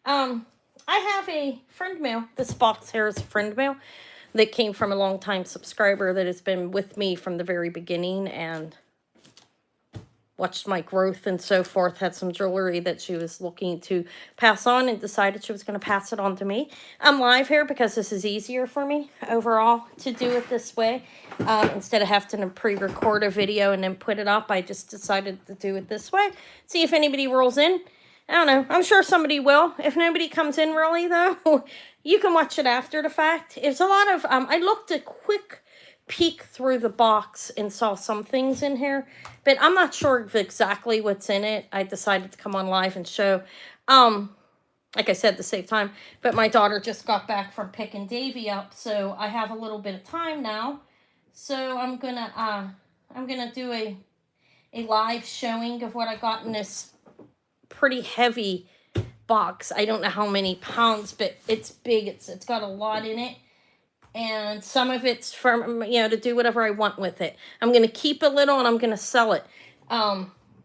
I have a friend mail. This box here is a friend mail that came from a long-time subscriber that has been with me from the very beginning and watched my growth and so forth, had some jewelry that she was looking to pass on and decided she was going to pass it on to me. I'm live here because this is easier for me overall to do it this way. Instead of having to pre-record a video and then put it up, I just decided to do it this way. See if anybody rolls in. I don't know. I'm sure somebody will. If nobody comes in really, though, you can watch it after the fact. It's a lot of, I looked a quick peek through the box and saw some things in here, but I'm not sure of exactly what's in it. I decided to come on live and show, like I said, to save time, but my daughter just got back from picking Davy up, so I have a little bit of time now. So I'm gonna do a live showing of what I got in this pretty heavy box. I don't know how many pounds, but it's big. It's got a lot in it. And some of it's from, to do whatever I want with it. I'm going to keep a little and I'm going to sell it.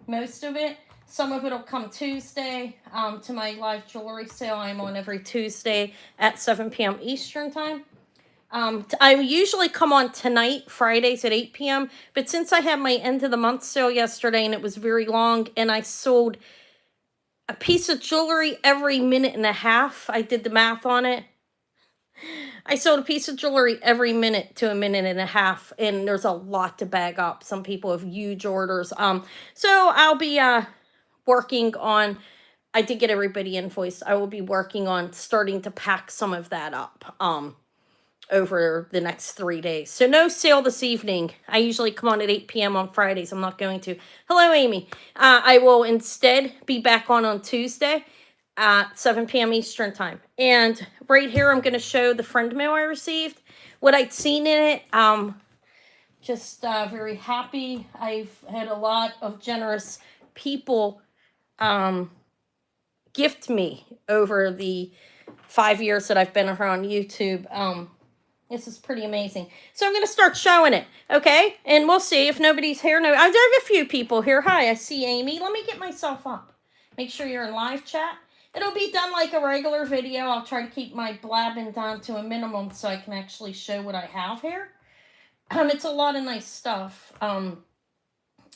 Most of it, some of it will come Tuesday to my live jewelry sale. I'm on every Tuesday at 7 p.m. Eastern time. I usually come on tonight, Fridays at 8 p.m. But since I had my end of the month sale yesterday and it was very long and I sold a piece of jewelry every minute and a half, I did the math on it. I sold a piece of jewelry every minute to a minute and a half, and there's a lot to bag up. Some people have huge orders. So I'll be working on, I did get everybody invoiced. I will be working on starting to pack some of that up over the next 3 days. So no sale this evening. I usually come on at 8 p.m. on Fridays. I'm not going to. Hello, Amy. I will instead be back on Tuesday at 7 p.m. Eastern time. And right here, I'm going to show the friend mail I received, what I'd seen in it. Just very happy. I've had a lot of generous people gift me over the 5 years that I've been here on YouTube. This is pretty amazing. So I'm going to start showing it, okay? And we'll see if nobody's here. No, I have a few people here. Hi, I see Amy. Let me get myself up. Make sure you're in live chat. It'll be done like a regular video. I'll try to keep my blabbing down to a minimum so I can actually show what I have here. It's a lot of nice stuff. Let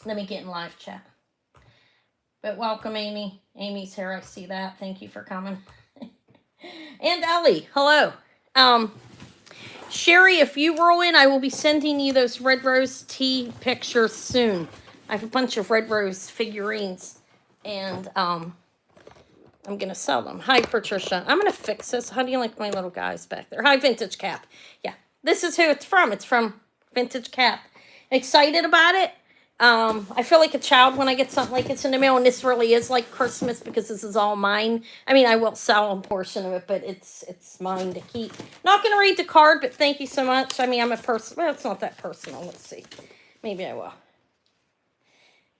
me get in live chat. But welcome, Amy. Amy's here. I see that. Thank you for coming. And Ellie, hello. Sherry, if you roll in, I will be sending you those Red Rose tea pictures soon. I have a bunch of Red Rose figurines. And, I'm going to sell them. Hi, Patricia. I'm going to fix this. How do you like my little guys back there? Hi, Vintage Cap. Yeah, this is who it's from. It's from Vintage Cap. Excited about it. I feel like a child when I get something like this in the mail, and this really is like Christmas because this is all mine. I mean, I will sell a portion of it, but it's mine to keep. Not going to read the card, but thank you so much. I mean, I'm a person. Well, it's not that personal. Let's see. Maybe I will.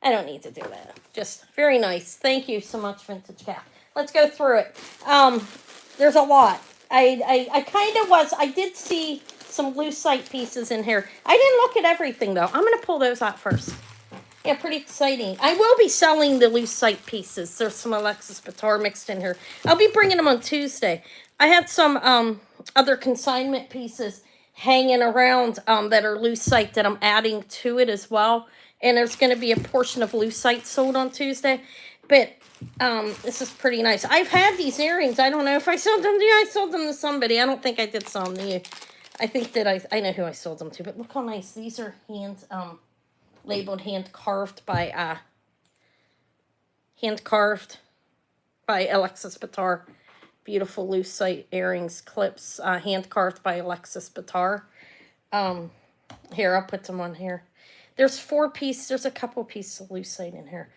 I don't need to do that. Just very nice. Thank you so much, Vintage Cap. Let's go through it. There's a lot. I did see some lucite pieces in here. I didn't look at everything, though. I'm going to pull those out first. Yeah, pretty exciting. I will be selling the lucite pieces. There's some Alexis Bitar mixed in here. I'll be bringing them on Tuesday. I had some other consignment pieces hanging around that are lucite that I'm adding to it as well. And there's going to be a portion of lucite sold on Tuesday. But this is pretty nice. I've had these earrings. I don't know if I sold them to you. I sold them to somebody. I don't think I did sell them to you. I think that I know who I sold them to. But look how nice. These are labeled hand carved by Alexis Bitar. Beautiful lucite earrings, clips, hand carved by Alexis Bitar. Here, I'll put them on here. There's 4 pieces. There's a couple pieces of lucite in here.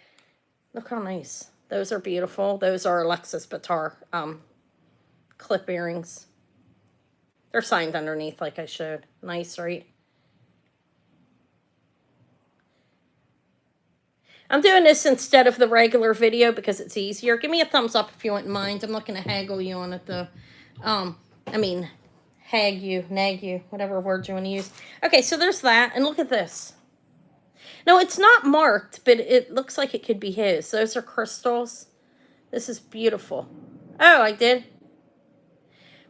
Look how nice. Those are beautiful. Those are Alexis Bitar clip earrings. They're signed underneath like I showed. Nice, right? I'm doing this instead of the regular video because it's easier. Give me a thumbs up if you wouldn't mind. I'm not going to haggle you on it, though. Hag you, nag you, whatever word you want to use. Okay, so there's that. And look at this. No, it's not marked, but it looks like it could be his. Those are crystals. This is beautiful. Oh, I did?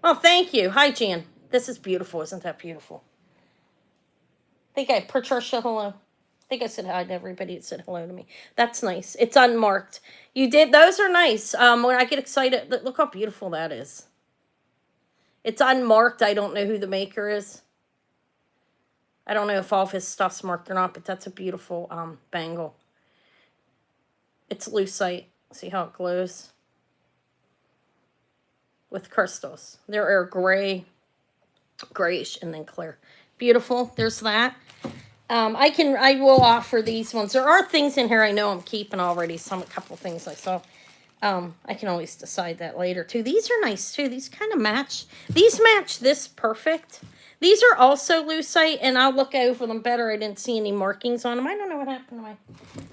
Well, thank you. Hi, Jan. This is beautiful. Isn't that beautiful? I think I, Patricia, hello. I think I said hi to everybody that said hello to me. That's nice. It's unmarked. You did. Those are nice. When I get excited, look how beautiful that is. It's unmarked. I don't know who the maker is. I don't know if all of his stuff's marked or not, but that's a beautiful bangle. It's lucite. See how it glows? With crystals. There are gray, grayish, and then clear. Beautiful. There's that. I will offer these ones. There are things in here I know I'm keeping already. A couple things I saw. I can always decide that later too. These are nice too. These kind of match. These match this perfect. These are also lucite, and I'll look over them better. I didn't see any markings on them. I don't know what happened to my...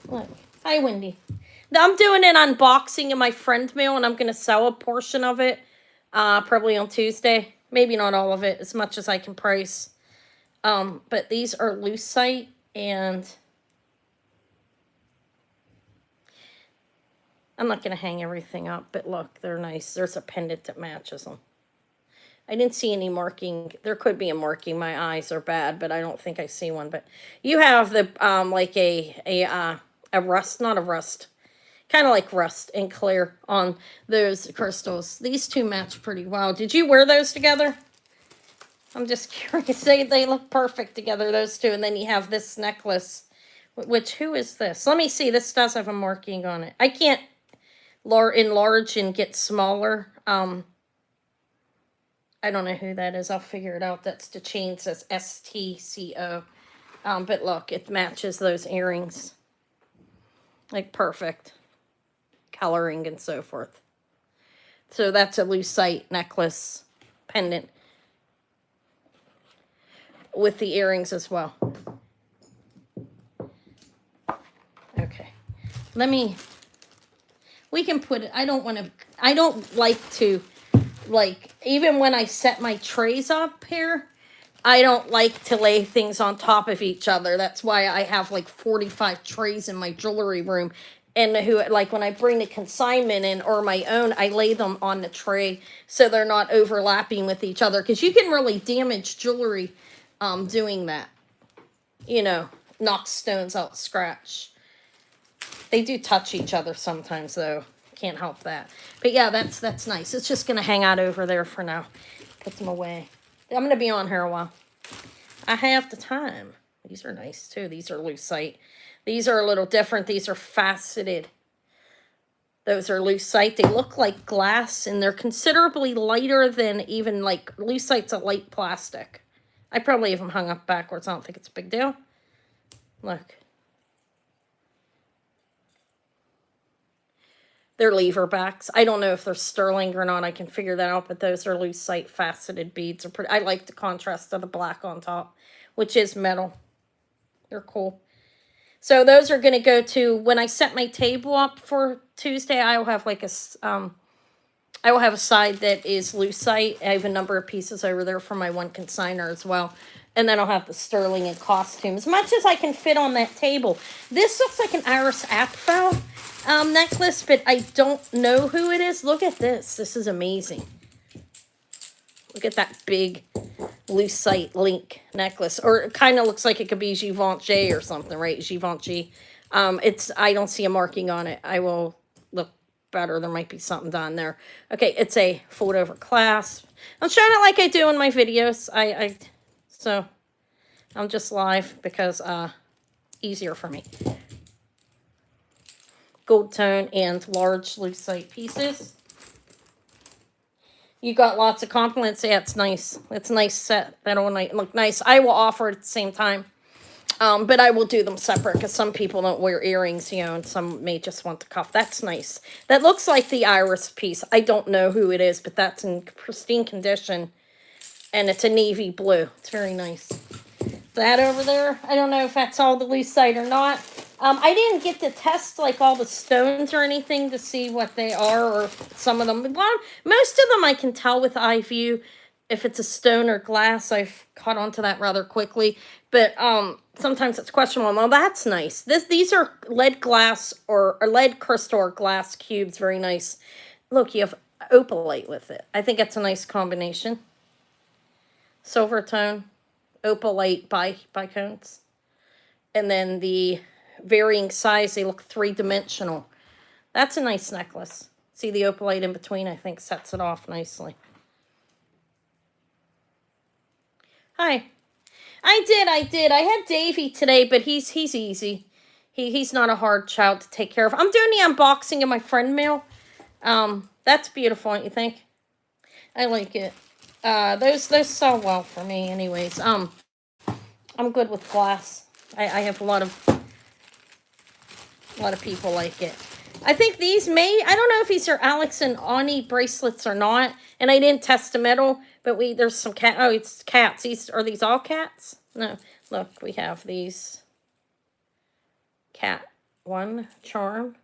Look. Hi, Wendy. I'm doing an unboxing of my friend mail, and I'm going to sell a portion of it probably on Tuesday. Maybe not all of it, as much as I can price. But these are lucite, and I'm not going to hang everything up, but look, they're nice. There's a pendant that matches them. I didn't see any marking. There could be a marking. My eyes are bad, but I don't think I see one. But you have the, like a rust, not a rust, kind of like rust and clear on those crystals. These two match pretty well. Did you wear those together? I'm just curious. They look perfect together, those two. And then you have this necklace, which, who is this? Let me see. This does have a marking on it. I can't enlarge and get smaller. I don't know who that is. I'll figure it out. That's the chain, says STCO. But look, it matches those earrings. Like perfect. Coloring and so forth. So that's a lucite necklace pendant. With the earrings as well. Okay. We can put it, I don't like to, like, even when I set my trays up here, I don't like to lay things on top of each other. That's why I have like 45 trays in my jewelry room. And like when I bring the consignment in or my own, I lay them on the tray so they're not overlapping with each other. Because you can really damage jewelry doing that. You know, knock stones out, scratch. They do touch each other sometimes, though. Can't help that. But yeah, that's nice. It's just going to hang out over there for now. Put them away. I'm going to be on here a while. I have the time. These are nice, too. These are lucite. These are a little different. These are faceted. Those are lucite. They look like glass, and they're considerably lighter than even, like, lucite's a light plastic. I probably have them hung up backwards. I don't think it's a big deal. Look. They're lever backs. I don't know if they're sterling or not. I can figure that out, but those are lucite faceted beads. I like the contrast of the black on top, which is metal. They're cool. So those are going to go to, when I set my table up for Tuesday, I will have like I will have a side that is lucite. I have a number of pieces over there for my one consigner as well. And then I'll have the sterling and costume. As much as I can fit on that table. This looks like an Iris Apfel necklace, but I don't know who it is. Look at this. This is amazing. Look at that big lucite link necklace. Or it kind of looks like it could be Givenchy or something, right? Givenchy. I don't see a marking on it. I will look better. There might be something down there. Okay, it's a fold over clasp. I'm showing it like I do in my videos. So I'm just live because easier for me. Gold tone and large lucite pieces. You got lots of compliments. Yeah, it's nice. It's a nice set. That'll look nice. I will offer it at the same time. But I will do them separate because some people don't wear earrings, you know, and some may just want the cuff. That's nice. That looks like the Iris piece. I don't know who it is, but that's in pristine condition. And it's a navy blue. It's very nice. That over there, I don't know if that's all the lucite or not. I didn't get to test like all the stones or anything to see what they are, or some of them. Most of them I can tell with eye view if it's a stone or glass. I've caught on to that rather quickly. But sometimes it's questionable. Well, that's nice. These are lead glass or lead crystal or glass cubes. Very nice. Look, you have opalite with it. I think it's a nice combination. Silver tone, opalite bicones. And then the varying size, they look three-dimensional. That's a nice necklace. See the opalite in between, I think, sets it off nicely. Hi. I did. I had Davey today, but he's easy. He's not a hard child to take care of. I'm doing the unboxing of my friend mail. That's beautiful, don't you think? I like it. Those sell well for me anyways. I'm good with glass. I have a lot of people like it. I think these I don't know if these are Alex and Ani bracelets or not, and I didn't test the metal, but there's some it's cats. Are these all cats? No, look, we have these cat one charm.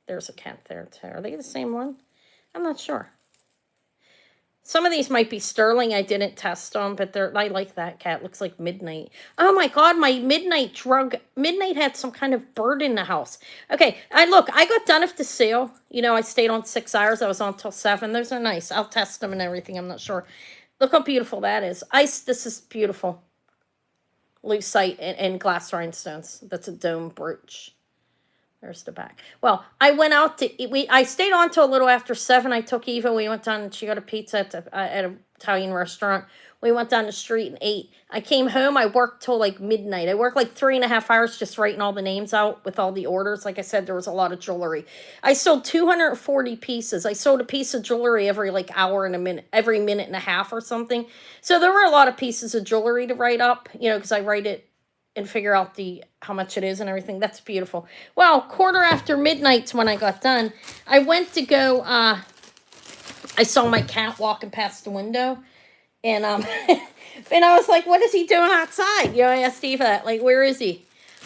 There's a cat there too. Are they the same one? I'm not sure. Some of these might be sterling. I didn't test them, but I like that cat. Looks like Midnight. Oh my God, my Midnight had some kind of bird in the house. Okay, I got done with the sale. You know, I stayed on 6 hours. I was on till 7. Those are nice. I'll test them and everything. I'm not sure. Look how beautiful that is. This is beautiful. Lucite and glass rhinestones. That's a dome brooch. There's the back. Well, I went out to I stayed on till a little after 7. I took Eva. We went down and she got a pizza at an Italian restaurant. We went down the street and ate. I came home. I worked till like midnight. I worked like 3.5 hours just writing all the names out with all the orders. Like I said, there was a lot of jewelry. I sold 240 pieces. I sold a piece of jewelry every like hour and a minute, every minute and a half or something. So there were a lot of pieces of jewelry to write up, you know, because I write it and figure out how much it is and everything. That's beautiful. Well, 1:15 when I got done. I went to go, I saw my cat walking past the window, and and I was like, what is he doing outside? You know, I asked Steve that, like, where is he?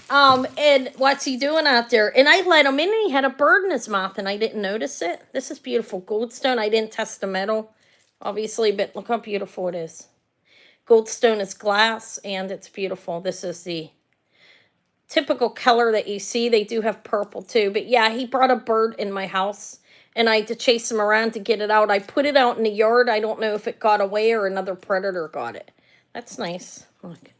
And what's he doing out there? And I let him in, and he had a bird in his mouth, and I didn't notice it. This is beautiful. Goldstone. I didn't test the metal, obviously, but look how beautiful it is. Goldstone is glass, and it's beautiful. This is the typical color that you see. They do have purple, too. But, yeah, he brought a bird in my house, and I had to chase him around to get it out. I put it out in the yard. I don't know if it got away or another predator got it. That's nice. Look.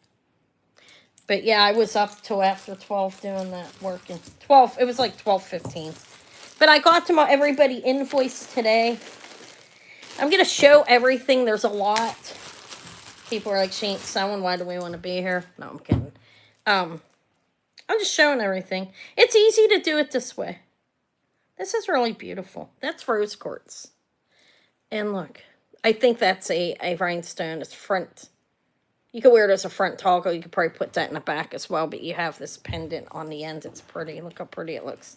But, yeah, I was up till after 12 doing that, working. 12, it was like 12:15. But I got to everybody invoice today. I'm going to show everything. There's a lot. People are like, she ain't selling. Why do we want to be here? No, I'm kidding. I'm just showing everything. It's easy to do it this way. This is really beautiful. That's rose quartz. And look, I think that's a rhinestone. It's front. You could wear it as a front toggle. You could probably put that in the back as well. But you have this pendant on the end. It's pretty. Look how pretty it looks.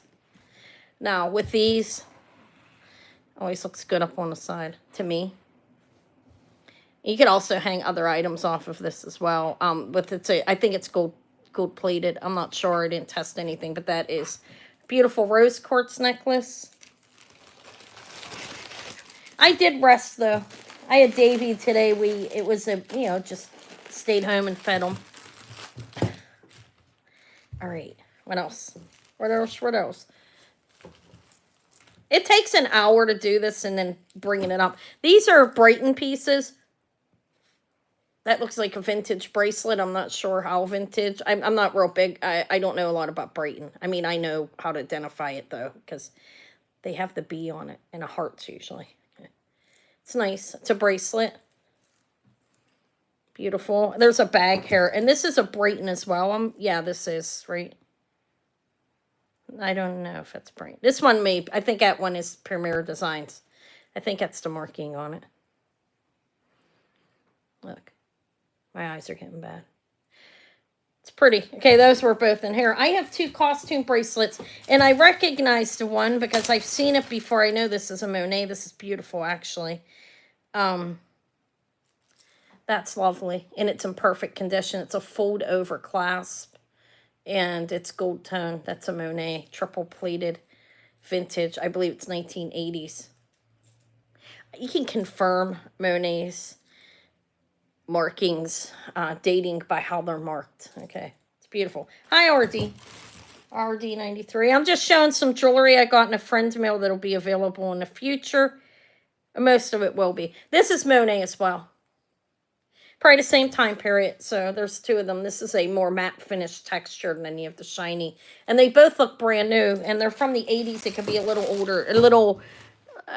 Now, with these, always looks good up on the side to me. You could also hang other items off of this as well. I think it's gold plated. I'm not sure. I didn't test anything, but that is beautiful rose quartz necklace. I did rest though. I had Davey today. It was just stayed home and fed him. All right. What else? What else? It takes an hour to do this and then bringing it up. These are Brighton pieces. That looks like a vintage bracelet. I'm not sure how vintage. I'm not real big. I don't know a lot about Brighton. I mean, I know how to identify it, though, because they have the B on it and a heart, usually. It's nice. It's a bracelet. Beautiful. There's a bag here. And this is a Brighton as well. Yeah, this is, right? I don't know if it's Brighton. This one may. I think that one is Premier Designs. I think that's the marking on it. Look. My eyes are getting bad. It's pretty. Okay, those were both in here. I have 2 costume bracelets, and I recognized the one because I've seen it before. I know this is a Monet. This is beautiful, actually. That's lovely, and it's in perfect condition. It's a fold-over clasp, and it's gold tone. That's a Monet, triple-plated, vintage. I believe it's 1980s. You can confirm Monet's markings, dating by how they're marked. Okay, it's beautiful. Hi, RD. RD93. I'm just showing some jewelry I got in a friend's mail that'll be available in the future. Most of it will be. This is Monet as well. Probably the same time period. So there's two of them. This is a more matte finish texture than any of the shiny. And they both look brand new. And they're from the 80s. It could be a little older. A little,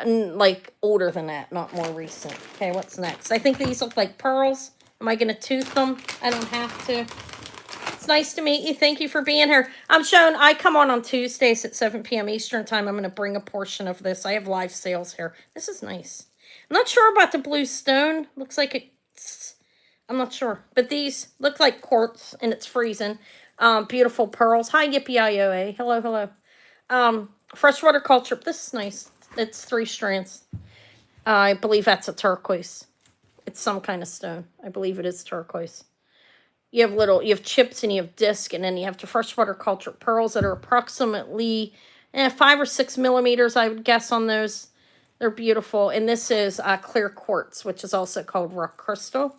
like, older than that. Not more recent. Okay, what's next? I think these look like pearls. Am I going to tooth them? I don't have to. It's nice to meet you. Thank you for being here. I'm showing, I come on Tuesdays at 7 p.m. Eastern time. I'm going to bring a portion of this. I have live sales here. This is nice. I'm not sure about the blue stone. Looks like it's, I'm not sure. But these look like quartz and it's freezing. Beautiful pearls. Hi, Yippee-I-O-A. Hello, hello. Freshwater culture. This is nice. It's 3 strands. I believe that's a turquoise. It's some kind of stone. I believe it is turquoise. You have chips and you have disc, and then you have the freshwater cultured pearls that are approximately 5 or 6 millimeters, I would guess, on those. They're beautiful. And this is clear quartz, which is also called rock crystal.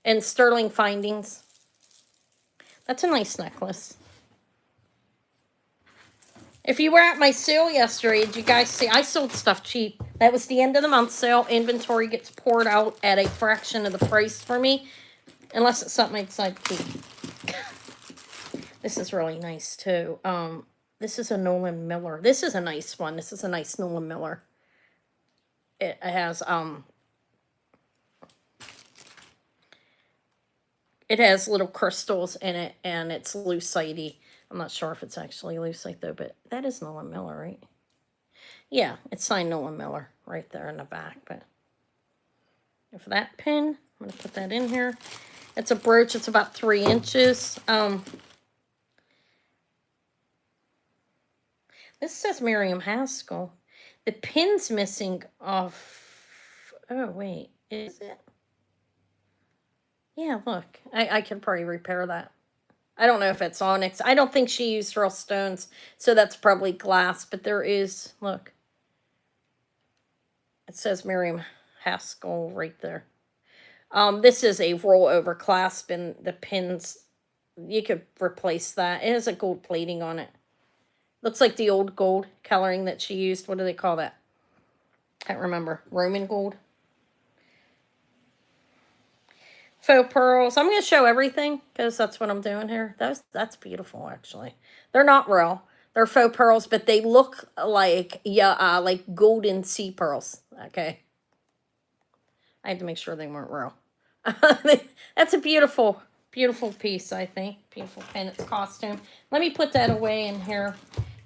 And sterling findings. That's a nice necklace. If you were at my sale yesterday, did you guys see? I sold stuff cheap. That was the end of the month sale. Inventory gets poured out at a fraction of the price for me. Unless it's something I decide to keep. This is really nice, too. This is a Nolan Miller. This is a nice one. This is a nice Nolan Miller. It has little crystals in it, and it's lucite-y. I'm not sure if it's actually lucite, though, but that is Nolan Miller, right? Yeah, it's signed Nolan Miller right there in the back. But for that pin, I'm going to put that in here. It's a brooch. It's about 3 inches. This says Miriam Haskell. The pin's missing off. Oh, wait. Is it? Yeah, look. I can probably repair that. I don't know if it's onyx. I don't think she used real stones, so that's probably glass. But there is, look. It says Miriam Haskell right there. This is a rollover clasp, and the pins, you could replace that. It has a gold plating on it. Looks like the old gold coloring that she used. What do they call that? Can't remember. Roman gold. Faux pearls. I'm going to show everything because that's what I'm doing here. That's beautiful, actually. They're not real. They're faux pearls, but they look like, like golden sea pearls. Okay. I had to make sure they weren't real. That's a beautiful, beautiful piece, I think. Beautiful pendants costume. Let me put that away in here.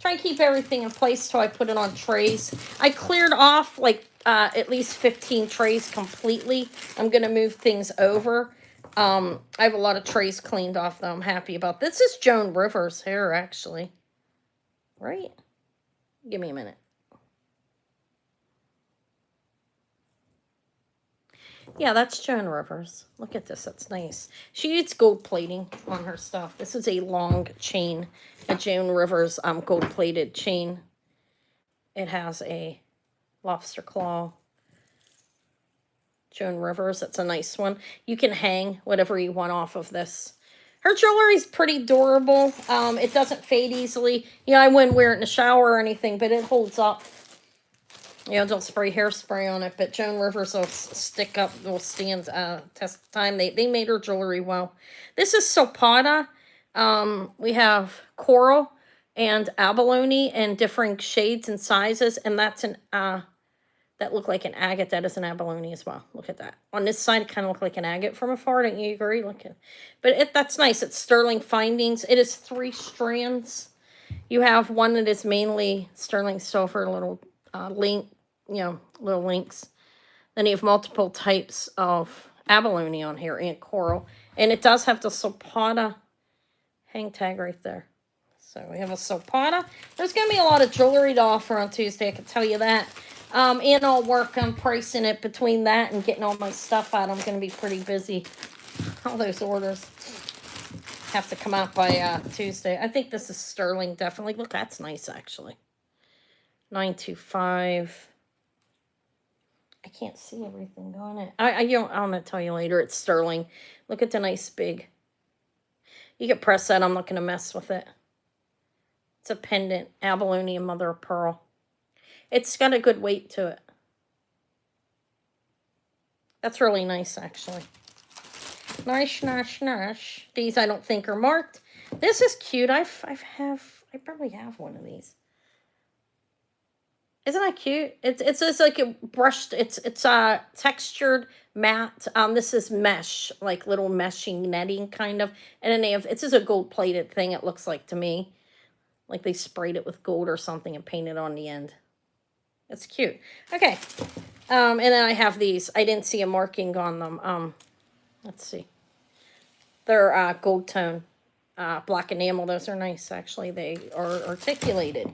Try and keep everything in place till I put it on trays. I cleared off like at least 15 trays completely. I'm going to move things over. I have a lot of trays cleaned off that I'm happy about. This is Joan Rivers' hair, actually. Right? Give me a minute. Yeah, that's Joan Rivers. Look at this. That's nice. She used gold plating on her stuff. This is a long chain, a Joan Rivers gold-plated chain. It has a lobster claw. Joan Rivers. That's a nice one. You can hang whatever you want off of this. Her jewelry's pretty durable. It doesn't fade easily. Yeah, I wouldn't wear it in the shower or anything, but it holds up. You know, don't spray hairspray on it, but Joan Rivers will stick up, will stand test of time. They made her jewelry well. This is Sopata. We have coral and abalone in different shades and sizes, and that's an that look like an agate. That is an abalone as well. Look at that. On this side, it kind of look like an agate from afar. Don't you agree? Look at, but that's nice. It's sterling findings. It is 3 strands. You have one that is mainly sterling silver, little link. You know, little links. Then you have multiple types of abalone on here and coral. And it does have the Sopata hang tag right there. So we have a Sopata. There's going to be a lot of jewelry to offer on Tuesday, I can tell you that. And I'll work on pricing it between that and getting all my stuff out. I'm going to be pretty busy. All those orders have to come out by Tuesday. I think this is sterling, definitely. Look, that's nice, actually. 925. I can't see everything on it. I'm going to tell you later. It's sterling. Look at the nice big. You can press that. I'm not going to mess with it. It's a pendant, abalone and mother of pearl. It's got a good weight to it. That's really nice, actually. Nice, nice, nice. These I don't think are marked. This is cute. I probably have one of these. Isn't that cute? It's just like a brushed. It's textured matte. This is mesh, like little meshing netting kind of. And then they have, it's just a gold plated thing. It looks like to me, like they sprayed it with gold or something and painted on the end. It's cute. Okay. And then I have these. I didn't see a marking on them. Let's see. They're gold tone, black enamel. Those are nice, actually. They are articulated.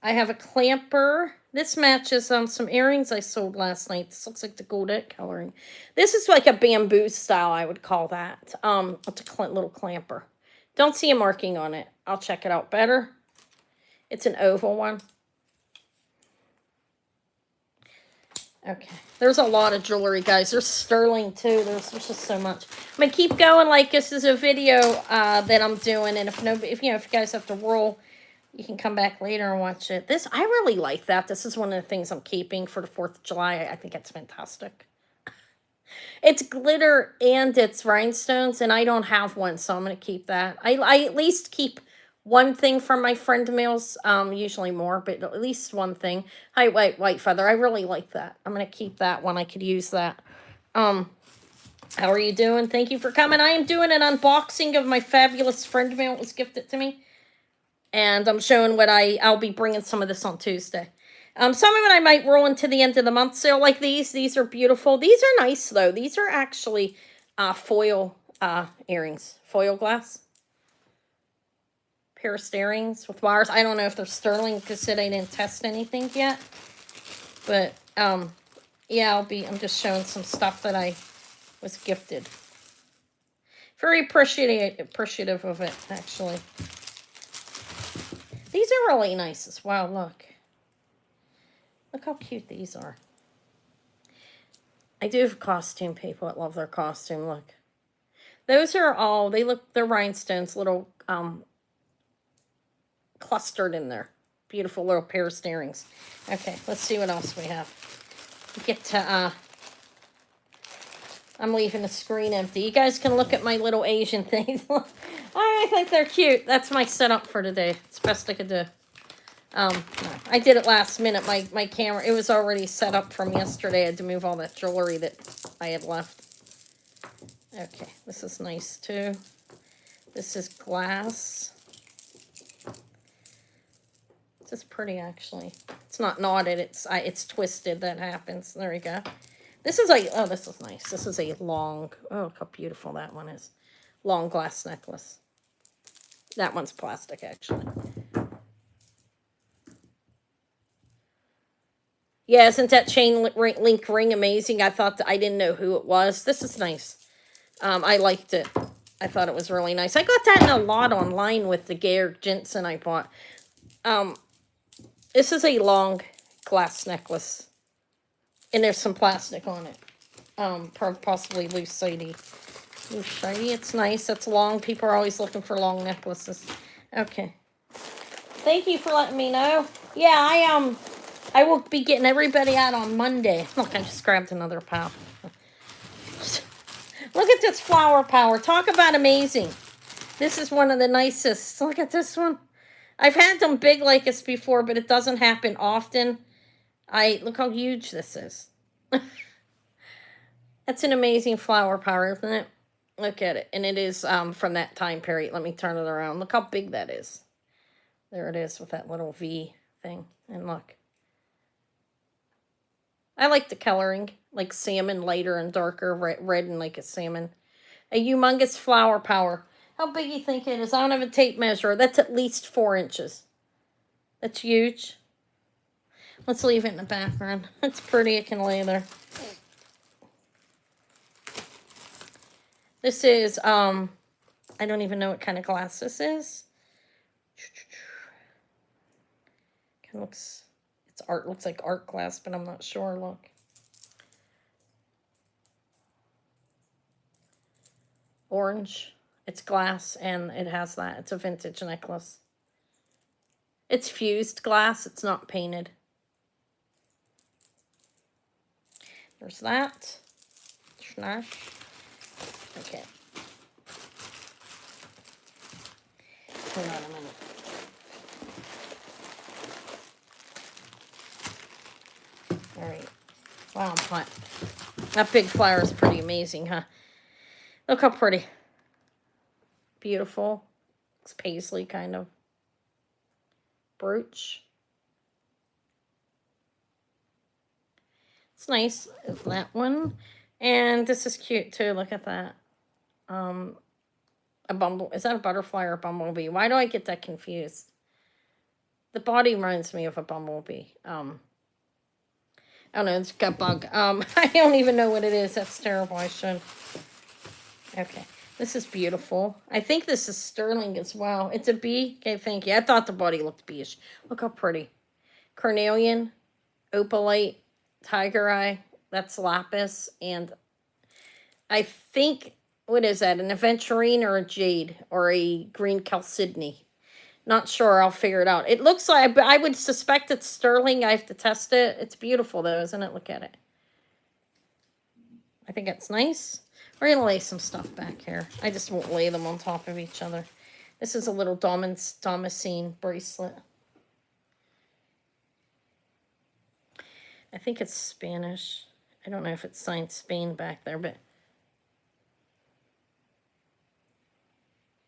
I have a clamper. This matches some earrings I sold last night. This looks like the goldette coloring. This is like a bamboo style, I would call that. It's a little clamper. Don't see a marking on it. I'll check it out better. It's an oval one. Okay, there's a lot of jewelry, guys. There's sterling too. There's just so much. I'm gonna keep going. Like this is a video that I'm doing, and if you guys have to roll, you can come back later and watch it. This I really like that. This is one of the things I'm keeping for the 4th of July. I think it's fantastic. It's glitter and it's rhinestones, and I don't have one, so I'm gonna keep that. I at least keep one thing from my friend mails, usually more, but at least one thing. Hi, white feather. I really like that. I'm gonna keep that one. I could use that. How are you doing? Thank you for coming. I am doing an unboxing of my fabulous friend mail. It was gifted to me, and I'm showing what I'll be bringing some of this on Tuesday. Some of it I might roll into the end of the month sale, like these. These are beautiful. These are nice though. These are actually foil earrings, foil glass. Pierced earrings with wires. I don't know if they're sterling because I didn't test anything yet. But yeah, I'm just showing some stuff that I was gifted. Very appreciative of it, actually. These are really nice as well. Look how cute these are. I do have costume people that love their costume. Look, those are all they're rhinestones, little clustered in there. Beautiful little pair of earrings. Okay, let's see what else we have. Get to I'm leaving the screen empty. You guys can look at my little Asian things. I think they're cute. That's my setup for today. It's the best I could do. No, I did it last minute. My camera, it was already set up from yesterday. I had to move all that jewelry that I had left. Okay, this is nice too. This is glass. This is pretty, actually. It's not knotted. It's twisted. That happens. There we go. This is like, oh, this is nice. This is a long, oh, look how beautiful that one is. Long glass necklace. That one's plastic, actually. Yeah, isn't that chain link ring amazing? I thought I didn't know who it was. This is nice. I liked it. I thought it was really nice. I got that in a lot online with the Georg Jensen I bought. This is a long glass necklace. And there's some plastic on it. Possibly Lucite. Lucite, it's nice. It's long. People are always looking for long necklaces. Okay. Thank you for letting me know. Yeah, I will be getting everybody out on Monday. Look, I just grabbed another pile. Look at this flower power. Talk about amazing. This is one of the nicest. Look at this one. I've had them big like this before, but it doesn't happen often. Look how huge this is. That's an amazing flower power, isn't it? Look at it. And it is from that time period. Let me turn it around. Look how big that is. There it is with that little V thing. And look. I like the coloring. Like salmon, lighter and darker. Red and like a salmon. A humongous flower power. How big do you think it is? I don't have a tape measure. That's at least 4 inches. That's huge. Let's leave it in the background. It's pretty. It can lay there. This is, I don't even know what kind of glass this is. Kind of looks, looks like art glass, but I'm not sure. Look. Orange. It's glass, and it has that. It's a vintage necklace. It's fused glass. It's not painted. There's that. Schnash. Okay. Hold on a minute. All right. Wow, I'm hot. That big flower is pretty amazing, huh? Look how pretty. Beautiful. It's paisley kind of. Brooch. It's nice. That one. And this is cute too. Look at that. A bumble. Is that a butterfly or a bumblebee? Why do I get that confused? The body reminds me of a bumblebee. I don't know. It's got bug. I don't even know what it is. That's terrible. I should. Okay. This is beautiful. I think this is sterling as well. It's a bee. Okay, thank you. I thought the body looked beeish. Look how pretty. Carnelian, opalite, tiger eye. That's lapis. And I think, what is that? An aventurine or a jade or a green chalcedony. Not sure. I'll figure it out. It looks like, I would suspect it's sterling. I have to test it. It's beautiful though, isn't it? Look at it. I think it's nice. We're going to lay some stuff back here. I just won't lay them on top of each other. This is a little Damascene bracelet. I think it's Spanish. I don't know if it's signed Spain back there, but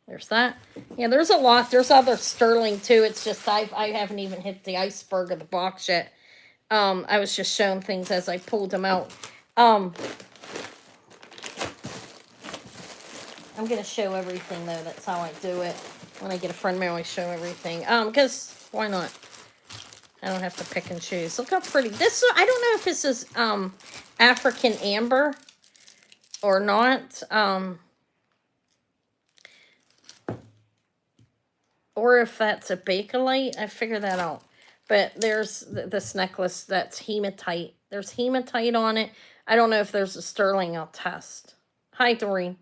there's that. Yeah, there's a lot. There's other sterling too. It's just I haven't even hit the iceberg of the box yet. I was just showing things as I pulled them out. I'm going to show everything, though. That's how I do it. When I get a friend mail, I show everything. Because, why not? I don't have to pick and choose. Look how pretty. This, I don't know if this is, African amber or not. Or if that's a bakelite. I figured that out. But there's this necklace that's hematite. There's hematite on it. I don't know if there's a sterling. I'll test. Hi, Doreen.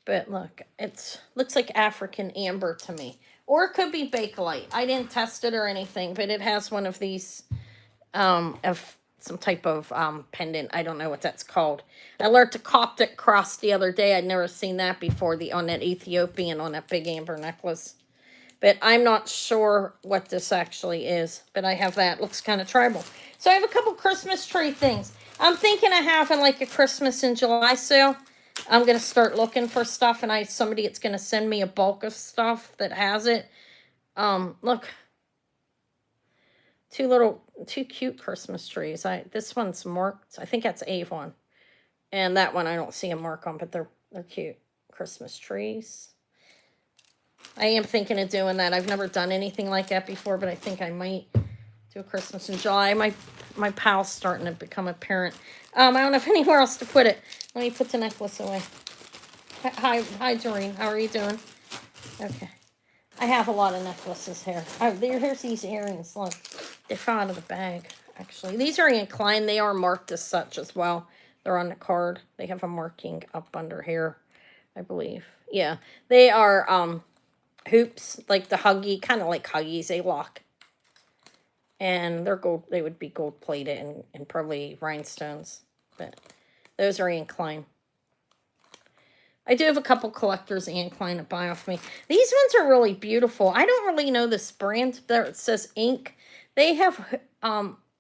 But look, it looks like African amber to me. Or it could be bakelite. I didn't test it or anything, but it has one of these, of some type of pendant. I don't know what that's called. I learned the Coptic cross the other day. I'd never seen that before, on that Ethiopian, on that big amber necklace. But I'm not sure what this actually is. But I have that. Looks kind of tribal. So I have a couple Christmas tree things. I'm thinking of having like a Christmas in July sale. I'm going to start looking for stuff, and somebody that's going to send me a bulk of stuff that has it. Look. Two cute Christmas trees. This one's marked. I think that's Avon. And that one I don't see a mark on, but they're cute Christmas trees. I am thinking of doing that. I've never done anything like that before, but I think I might do a Christmas in July. My pal's starting to become a parent. I don't have anywhere else to put it. Let me put the necklace away. Hi, Doreen. How are you doing? Okay. I have a lot of necklaces here. Oh, here's these earrings. Look, they fell out of the bag, actually. These are inclined. They are marked as such as well. They're on the card. They have a marking up under here, I believe. Yeah. They are hoops, like the Huggy, kind of like Huggies. They lock. And they're gold. They would be gold plated and probably rhinestones. But those are inclined. I do have a couple collectors inclined to buy off me. These ones are really beautiful. I don't really know this brand. There it says ink. They have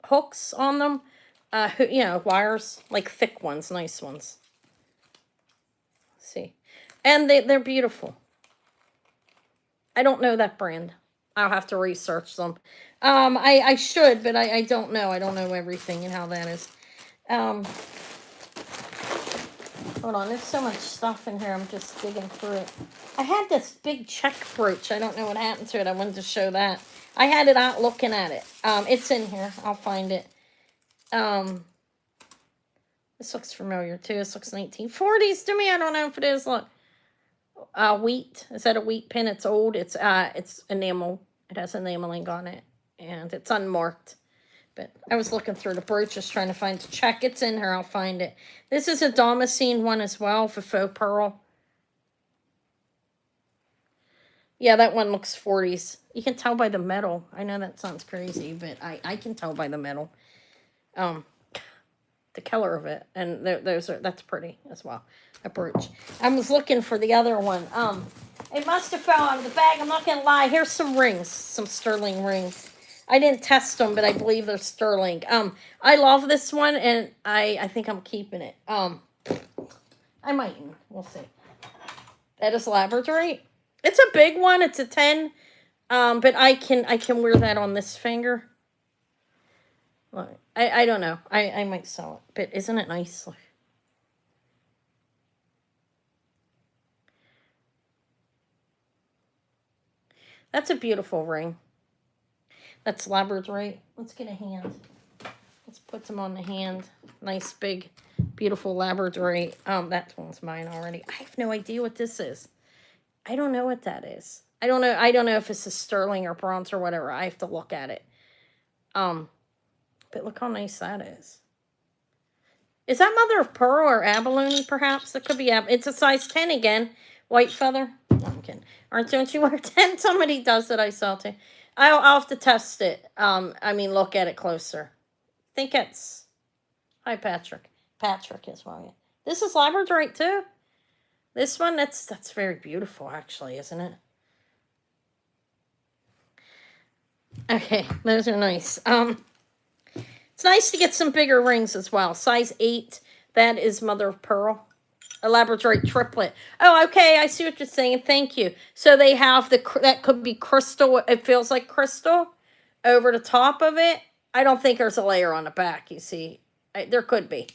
hooks on them. You know, wires, like thick ones, nice ones. Let's see. And they're beautiful. I don't know that brand. I'll have to research them. I should, but I don't know. I don't know everything and how that is. Hold on, there's so much stuff in here. I'm just digging through it. I had this big check brooch. I don't know what happened to it. I wanted to show that. I had it out looking at it. It's in here. I'll find it. This looks familiar too. This looks 1940s to me. I don't know if it is. Look. Wheat. Is that a wheat pin? It's old. It's enamel. It has enameling on it. And it's unmarked. But I was looking through the brooches trying to find the check. It's in here. I'll find it. This is a Damascene one as well for faux pearl. Yeah, that one looks 40s. You can tell by the metal. I know that sounds crazy, but I can tell by the metal. Um, the color of it. And that's pretty as well. A brooch. I was looking for the other one. It must have fell out of the bag. I'm not going to lie. Here's some rings. Some sterling rings. I didn't test them, but I believe they're sterling. I love this one, and I think I'm keeping it. I mightn't. We'll see. That is labradorite. It's a big one. It's a 10. But I can wear that on this finger. Look, I don't know. I might sell it. But isn't it nice? That's a beautiful ring. That's labradorite. Let's get a hand. Let's put them on the hand. Nice, big, beautiful labradorite. That one's mine already. I have no idea what this is. I don't know what that is. I don't know if it's a sterling or bronze or whatever. I have to look at it. But look how nice that is. Is that mother of pearl or abalone, perhaps? It could be. It's a size 10 again. White feather. No, I'm kidding. Don't you wear 10? Somebody does that I saw too. I'll have to test it. Look at it closer. I think it's... Hi, Patrick. Patrick is wrong. This is labradorite too. This one, that's very beautiful, actually, isn't it? Okay, those are nice. It's nice to get some bigger rings as well. Size 8. That is mother of pearl. A labradorite triplet. Oh, okay. I see what you're saying. Thank you. So they have that could be crystal. It feels like crystal over the top of it. I don't think there's a layer on the back, you see. There could be.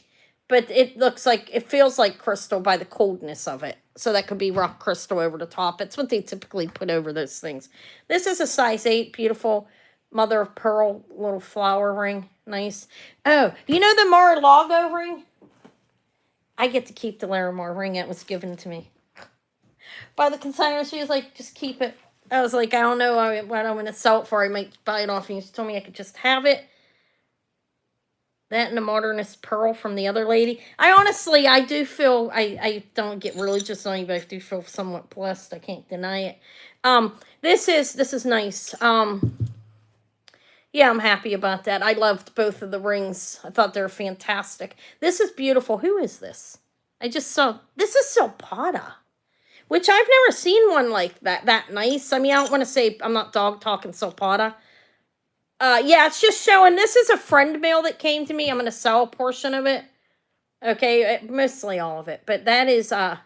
But it feels like crystal by the coldness of it. So that could be rock crystal over the top. It's what they typically put over those things. This is a size 8. Beautiful mother of pearl little flower ring. Nice. Oh, you know the Mar-a-Lago ring? I get to keep the Larimar ring. It was given to me by the consignor. She was like, just keep it. I was like, I don't know what I'm going to sell it for. I might buy it off. And she told me I could just have it. That and the modernist pearl from the other lady. I do feel, I don't get religious on you, but I do feel somewhat blessed. I can't deny it. This is nice. Yeah, I'm happy about that. I loved both of the rings. I thought they were fantastic. This is beautiful. Who is this? I just saw, this is Silpada, which I've never seen one like that nice. I don't want to say, I'm not dog talking Silpada. Yeah, it's just showing, this is a friend mail that came to me. I'm going to sell a portion of it. Okay, mostly all of it. But that is, that's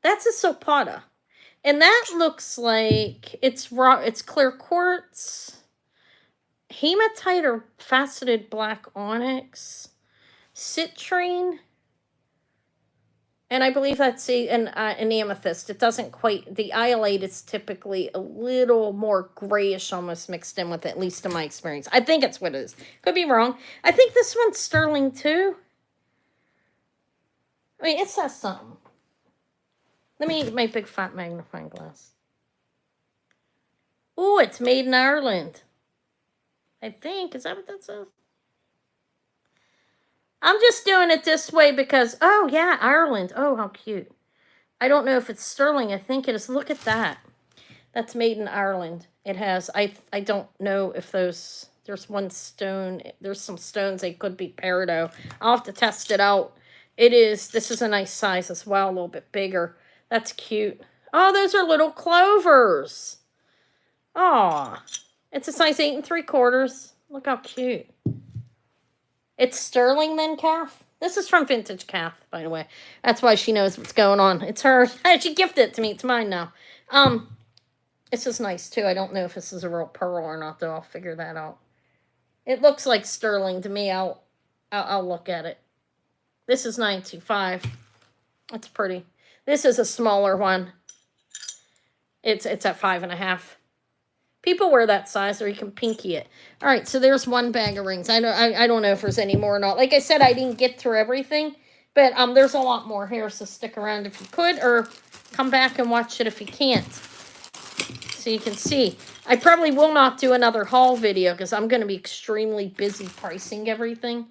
a Silpada. And that looks like it's clear quartz. Hematite or faceted black onyx, citrine, and I believe that's an amethyst. It doesn't quite, the iolite is typically a little more grayish almost mixed in with it, at least in my experience. I think it's what it is. Could be wrong. I think this one's sterling too. It says something. Let me get my big fat magnifying glass. Ooh, it's made in Ireland. I think. Is that what that says? I'm just doing it this way because, oh, yeah, Ireland. Oh, how cute. I don't know if it's sterling. I think it is. Look at that. That's made in Ireland. It has, I don't know if there's one stone. There's some stones. They could be peridot. I'll have to test it out. This is a nice size as well. A little bit bigger. That's cute. Oh, those are little clovers. Aw. It's a size 8 3/4. Look how cute. It's sterling then, Kath? This is from Vintage Kath, by the way. That's why she knows what's going on. It's her. She gifted it to me. It's mine now. This is nice, too. I don't know if this is a real pearl or not, though. I'll figure that out. It looks like sterling to me. I'll look at it. This is 925. That's pretty. This is a smaller one. It's at 5.5. People wear that size, or you can pinky it. All right, so there's one bag of rings. I don't know if there's any more or not. Like I said, I didn't get through everything, but there's a lot more here, so stick around if you could, or come back and watch it if you can't, so you can see. I probably will not do another haul video because I'm going to be extremely busy pricing everything.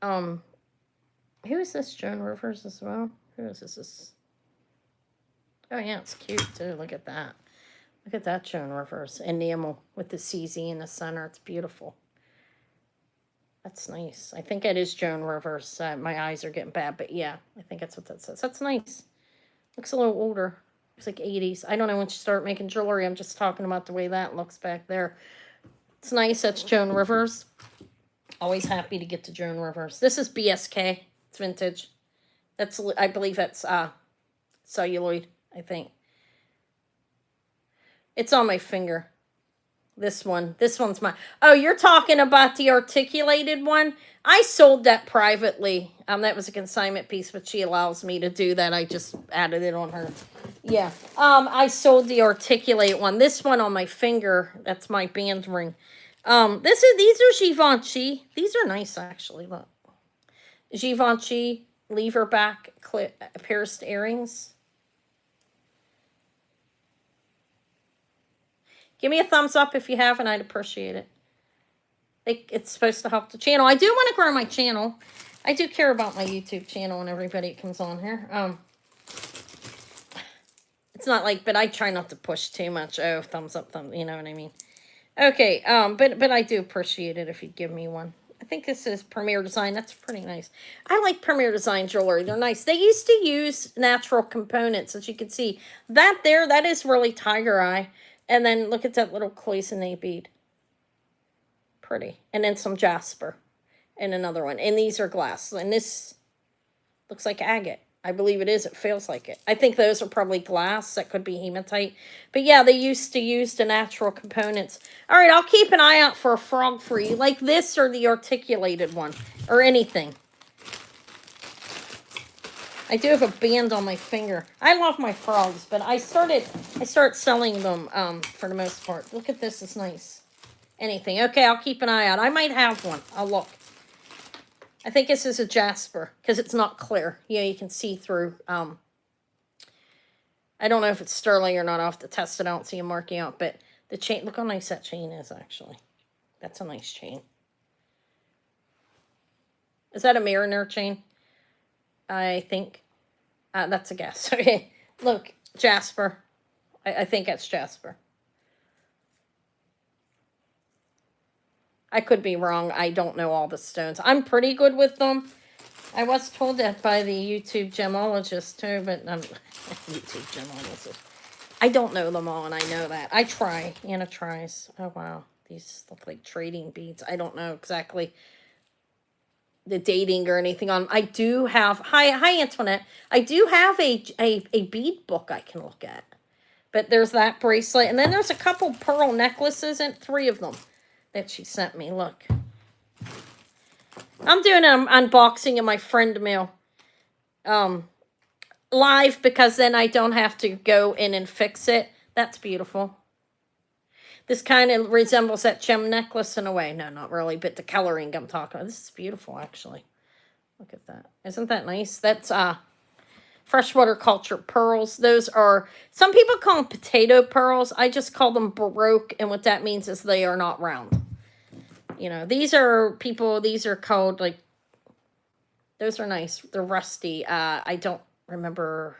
Who is this? Joan Rivers as well? Who is this? Oh, yeah, it's cute, too. Look at that. Look at that Joan Rivers. Enamel with the CZ in the center. It's beautiful. That's nice. I think it is Joan Rivers. My eyes are getting bad, but yeah, I think that's what that says. That's nice. Looks a little older. Looks like 80s. I don't know when she started making jewelry. I'm just talking about the way that looks back there. It's nice. That's Joan Rivers. Always happy to get to Joan Rivers. This is BSK. It's vintage. That's, I believe that's celluloid, I think. It's on my finger. This one. This one's mine. Oh, you're talking about the articulated one? I sold that privately. That was a consignment piece, but she allows me to do that. I just added it on her. Yeah. I sold the articulated one. This one on my finger, that's my band ring. These are Givenchy. These are nice, actually. Look. Givenchy lever back pierced earrings. Give me a thumbs up if you haven't. I'd appreciate it. It's supposed to help the channel. I do want to grow my channel. I do care about my YouTube channel and everybody that comes on here. It's not like, but I try not to push too much. Oh, thumbs up, you know what I mean? Okay, but I do appreciate it if you'd give me one. I think this is Premier Design. That's pretty nice. I like Premier Design jewelry. They're nice. They used to use natural components, as you can see. That is really tiger eye. And then look at that little cloisonne bead. Pretty. And then some jasper. And another one. And these are glass. And this looks like agate. I believe it is. It feels like it. I think those are probably glass. That could be hematite. But yeah, they used to use the natural components. All right, I'll keep an eye out for a frog for you. Like this or the articulated one. Or anything. I do have a band on my finger. I love my frogs, but I started selling them for the most part. Look at this, it's nice. Anything. Okay, I'll keep an eye out. I might have one. I'll look. I think this is a jasper because it's not clear. Yeah, you can see through. I don't know if it's sterling or not. I'll have to test it out, see a marking out. But the chain, look how nice that chain is, actually. That's a nice chain. Is that a Mariner chain? I think that's a guess. Okay, look, jasper. I think that's jasper. I could be wrong. I don't know all the stones. I'm pretty good with them. I was told that by the YouTube gemologist too, but YouTube gemologist. I don't know them all, and I know that. I try. Anna tries. Oh wow, these look like trading beads. I don't know exactly the dating or anything on. I do have, hi Antoinette. I do have a bead book I can look at. But there's that bracelet. And then there's a couple pearl necklaces and 3 of them that she sent me. Look. I'm doing an unboxing of my friend mail live because then I don't have to go in and fix it. That's beautiful. This kind of resembles that gem necklace in a way. No, not really, but the coloring I'm talking about. This is beautiful, actually. Look at that. Isn't that nice? That's freshwater cultured pearls. Those are, some people call them potato pearls. I just call them Baroque, and what that means is they are not round. You know, these are called, like, those are nice. They're rusty. I don't remember.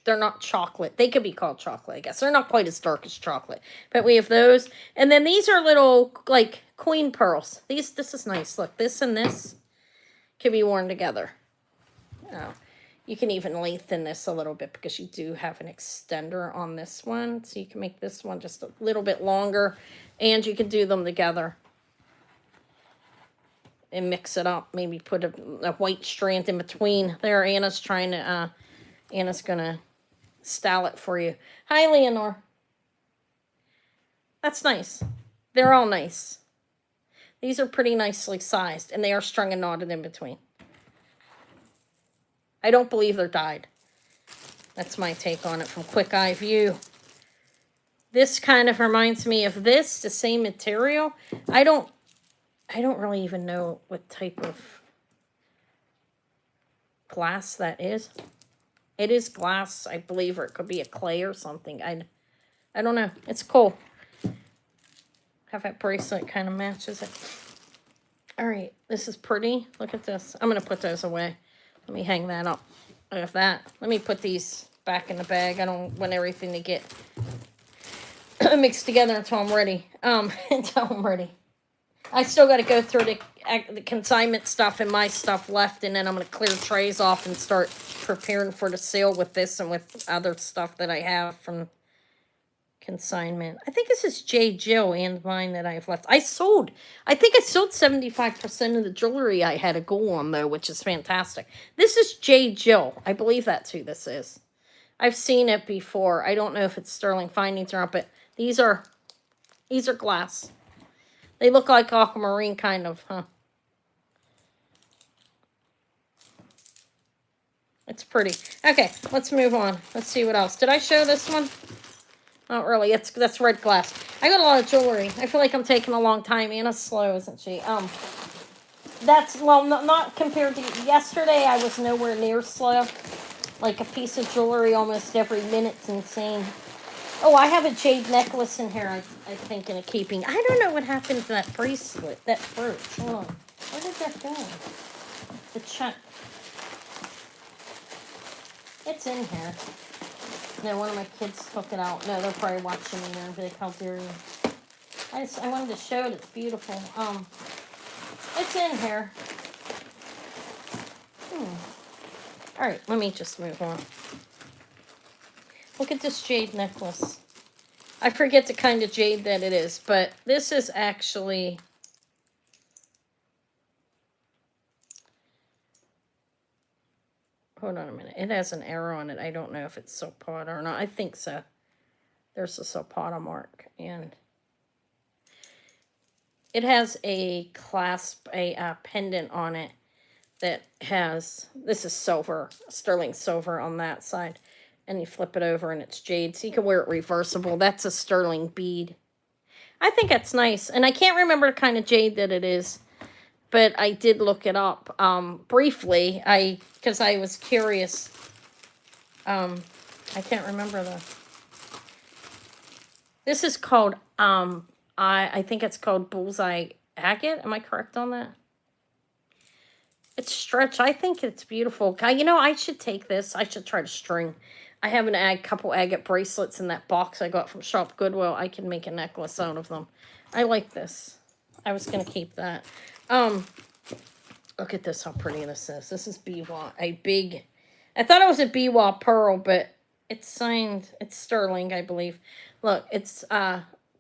They're not chocolate. They could be called chocolate, I guess. They're not quite as dark as chocolate. But we have those. And then these are little, like, queen pearls. This is nice. Look, this and this can be worn together. Oh, you can even lengthen this a little bit because you do have an extender on this one. So you can make this one just a little bit longer. And you can do them together. And mix it up. Maybe put a white strand in between. There, Anna's trying to... Anna's going to style it for you. Hi, Leonore. That's nice. They're all nice. These are pretty nicely sized, and they are strung and knotted in between. I don't believe they're dyed. That's my take on it from Quick Eye View. This kind of reminds me of this, the same material. I don't really even know what type of glass that is. It is glass, I believe, or it could be a clay or something. I don't know. It's cool. Have that bracelet kind of matches it. All right, this is pretty. Look at this. I'm going to put those away. Let me hang that up. Look at that. Let me put these back in the bag. I don't want everything to get mixed together until I'm ready. Until I'm ready. I still got to go through the consignment stuff and my stuff left, and then I'm going to clear trays off and start preparing for the sale with this and with other stuff that I have from consignment. I think this is Jade Jill and mine that I have left. I think I sold 75% of the jewelry I had a go on, though, which is fantastic. This is Jade Jill. I believe that's who this is. I've seen it before. I don't know if it's sterling findings or not, but these are glass. They look like aquamarine, kind of, huh? It's pretty. Okay, let's move on. Let's see what else. Did I show this one? Not really. That's red glass. I got a lot of jewelry. I feel like I'm taking a long time. Anna's slow, isn't she? That's, well, not compared to yesterday. I was nowhere near slow. Like a piece of jewelry almost every minute's insane. Oh, I have a jade necklace in here, I think, in a keeping. I don't know what happened to that bracelet, that brooch. Hold on. Where did that go? The chuck. It's in here. No, one of my kids took it out. No, they're probably watching me there. But how dare you? I wanted to show it. It's beautiful. It's in here. All right, let me just move on. Look at this jade necklace. I forget the kind of jade that it is, but this is actually... Hold on a minute. It has an arrow on it. I don't know if it's Zapata or not. I think so. There's a Zapata mark. And it has a clasp, a pendant on it that has... This is silver, sterling silver on that side. And you flip it over and it's jade. So you can wear it reversible. That's a sterling bead. I think that's nice. And I can't remember the kind of jade that it is. But I did look it up briefly. Because I was curious. I can't remember this is called, I think it's called Bullseye Agate. Am I correct on that? It's stretch. I think it's beautiful. You know, I should take this. I should try to string. I have a couple agate bracelets in that box I got from Shop Goodwill. I can make a necklace out of them. I like this. I was going to keep that. Look at this, how pretty this is. This is Biwa, a big... I thought it was a Biwa pearl, but it's signed... It's sterling, I believe. Look, it's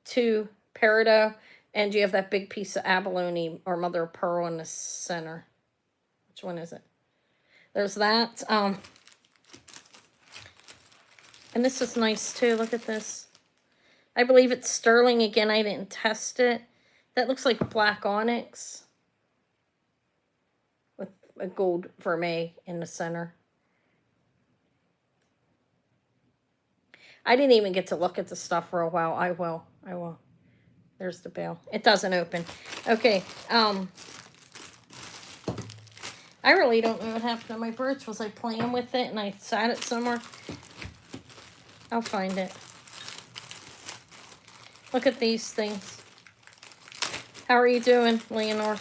2 peridot, and you have that big piece of abalone or mother of pearl in the center. Which one is it? There's that. And this is nice, too. Look at this. I believe it's sterling. Again, I didn't test it. That looks like black onyx. With a gold vermeil in the center. I didn't even get to look at the stuff for a while. I will. There's the bail. It doesn't open. Okay. I really don't know what happened to my brooch. Was I playing with it and I sat it somewhere? I'll find it. Look at these things. How are you doing, Leonore?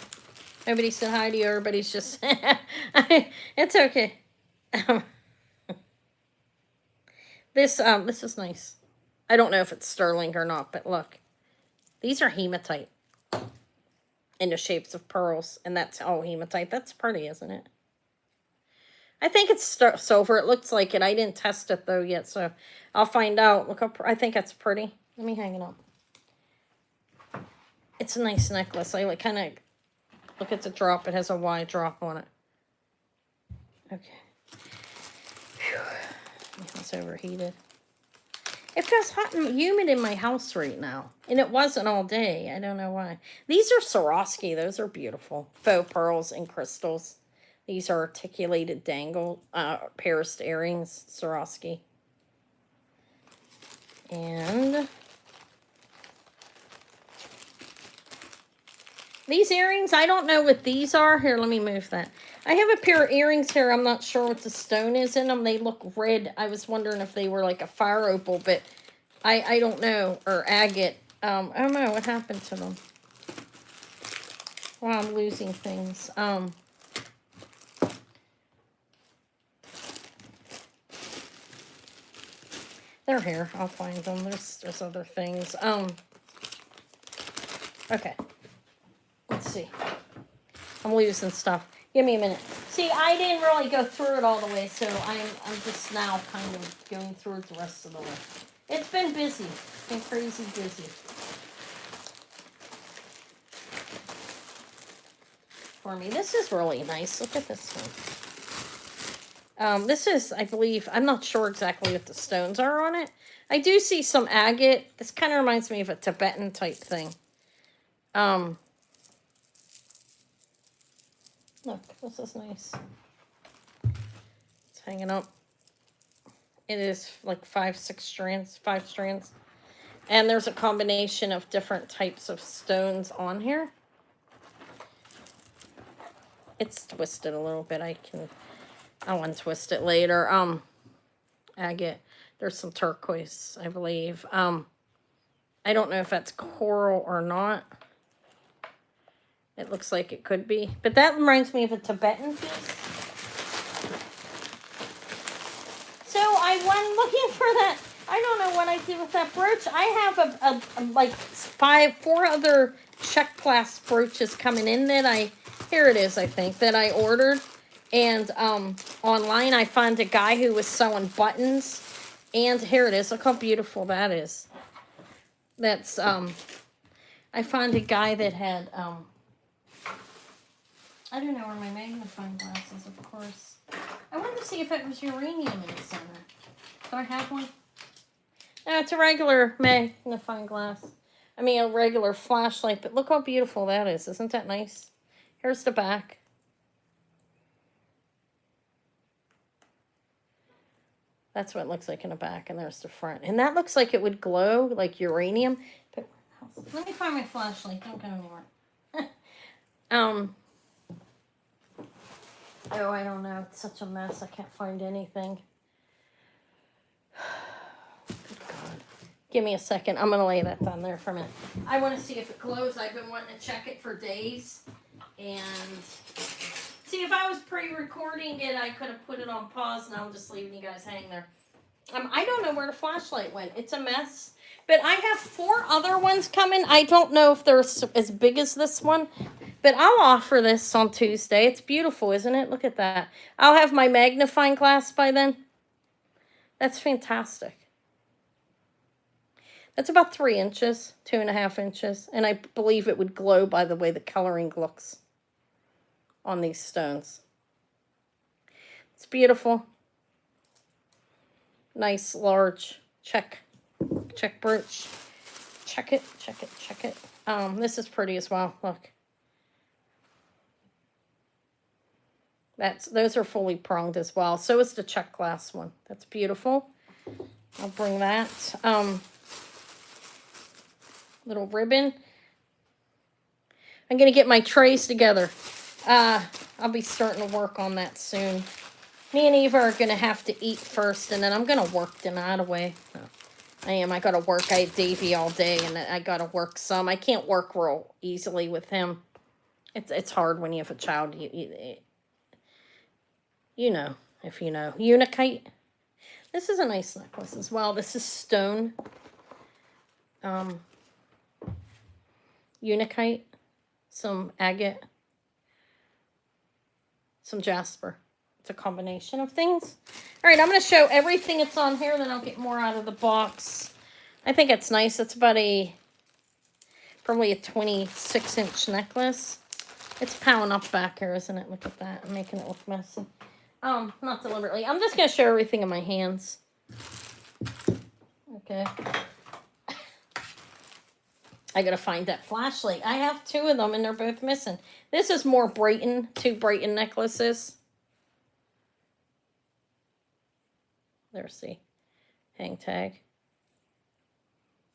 Nobody said hi to you. Everybody's just... It's okay. This is nice. I don't know if it's sterling or not, but look. These are hematite. In the shapes of pearls. And that's all hematite. That's pretty, isn't it? I think it's silver. It looks like it. I didn't test it, though, yet, so I'll find out. Look up. I think that's pretty. Let me hang it up. It's a nice necklace. I like kind of look at the drop. It has a wide drop on it. Okay. Whew. It's overheated. It feels hot and humid in my house right now. And it wasn't all day. I don't know why. These are Swarovski. Those are beautiful. Faux pearls and crystals. These are articulated dangle, pierced earrings. Swarovski. And these earrings, I don't know what these are. Here, let me move that. I have a pair of earrings here. I'm not sure what the stone is in them. They look red. I was wondering if they were like a fire opal, but I don't know. Or agate. I don't know what happened to them. Wow, I'm losing things. They're here. I'll find them. There's other things. Okay. Let's see. I'm losing stuff. Give me a minute. See, I didn't really go through it all the way, so I'm just now kind of going through it the rest of the way. It's been busy. It's been crazy busy. For me. This is really nice. Look at this one. This is, I believe, I'm not sure exactly what the stones are on it. I do see some agate. This kind of reminds me of a Tibetan type thing. Look, this is nice. It's hanging up. It is like 5 strands. And there's a combination of different types of stones on here. It's twisted a little bit. I'll untwist it later. Agate. There's some turquoise, I believe. I don't know if that's coral or not. It looks like it could be. But that reminds me of a Tibetan piece. So I went looking for that. I don't know what I did with that brooch. I have like 4 other check clasp brooches coming in that here it is, I think, that I ordered. And online I found a guy who was selling buttons. And here it is. Look how beautiful that is. That's, I found a guy that had, I don't know where my magnifying glass is, of course. I wanted to see if it was uranium in the center. Do I have one? No, it's a regular magnifying glass. I mean, a regular flashlight, but look how beautiful that is. Isn't that nice? Here's the back. That's what it looks like in the back, and there's the front. And that looks like it would glow like uranium. But let me find my flashlight. Don't go anywhere. Oh, I don't know. It's such a mess. I can't find anything. Good God. Give me a second. I'm going to lay that down there for a minute. I want to see if it glows. I've been wanting to check it for days. And see, if I was pre-recording it, I could have put it on pause. Now I'm just leaving you guys hang there. I don't know where the flashlight went. It's a mess. But I have 4 other ones coming. I don't know if they're as big as this one. But I'll offer this on Tuesday. It's beautiful, isn't it? Look at that. I'll have my magnifying glass by then. That's fantastic. That's about 3 inches, 2.5 inches. And I believe it would glow by the way the coloring looks on these stones. It's beautiful. Nice, large check brooch. Check it. This is pretty as well. Look. Those are fully pronged as well. So is the check glass one. That's beautiful. I'll bring that. Little ribbon. I'm going to get my trays together. I'll be starting to work on that soon. Me and Eva are going to have to eat first, and then I'm going to work them out of way. Oh, I am. I got to work. I have Davey all day, and I got to work some. I can't work real easily with him. It's hard when you have a child. You know, if you know. Unikite. This is a nice necklace as well. This is stone. Unikite. Some agate. Some jasper. It's a combination of things. All right, I'm going to show everything that's on here, then I'll get more out of the box. I think it's nice. It's about probably a 26-inch necklace. It's piling up back here, isn't it? Look at that. I'm making it look messy. Not deliberately. I'm just going to show everything in my hands. Okay. I got to find that flashlight. I have 2 of them, and they're both missing. This is more Brighton, 2 Brighton necklaces. There's the hang tag.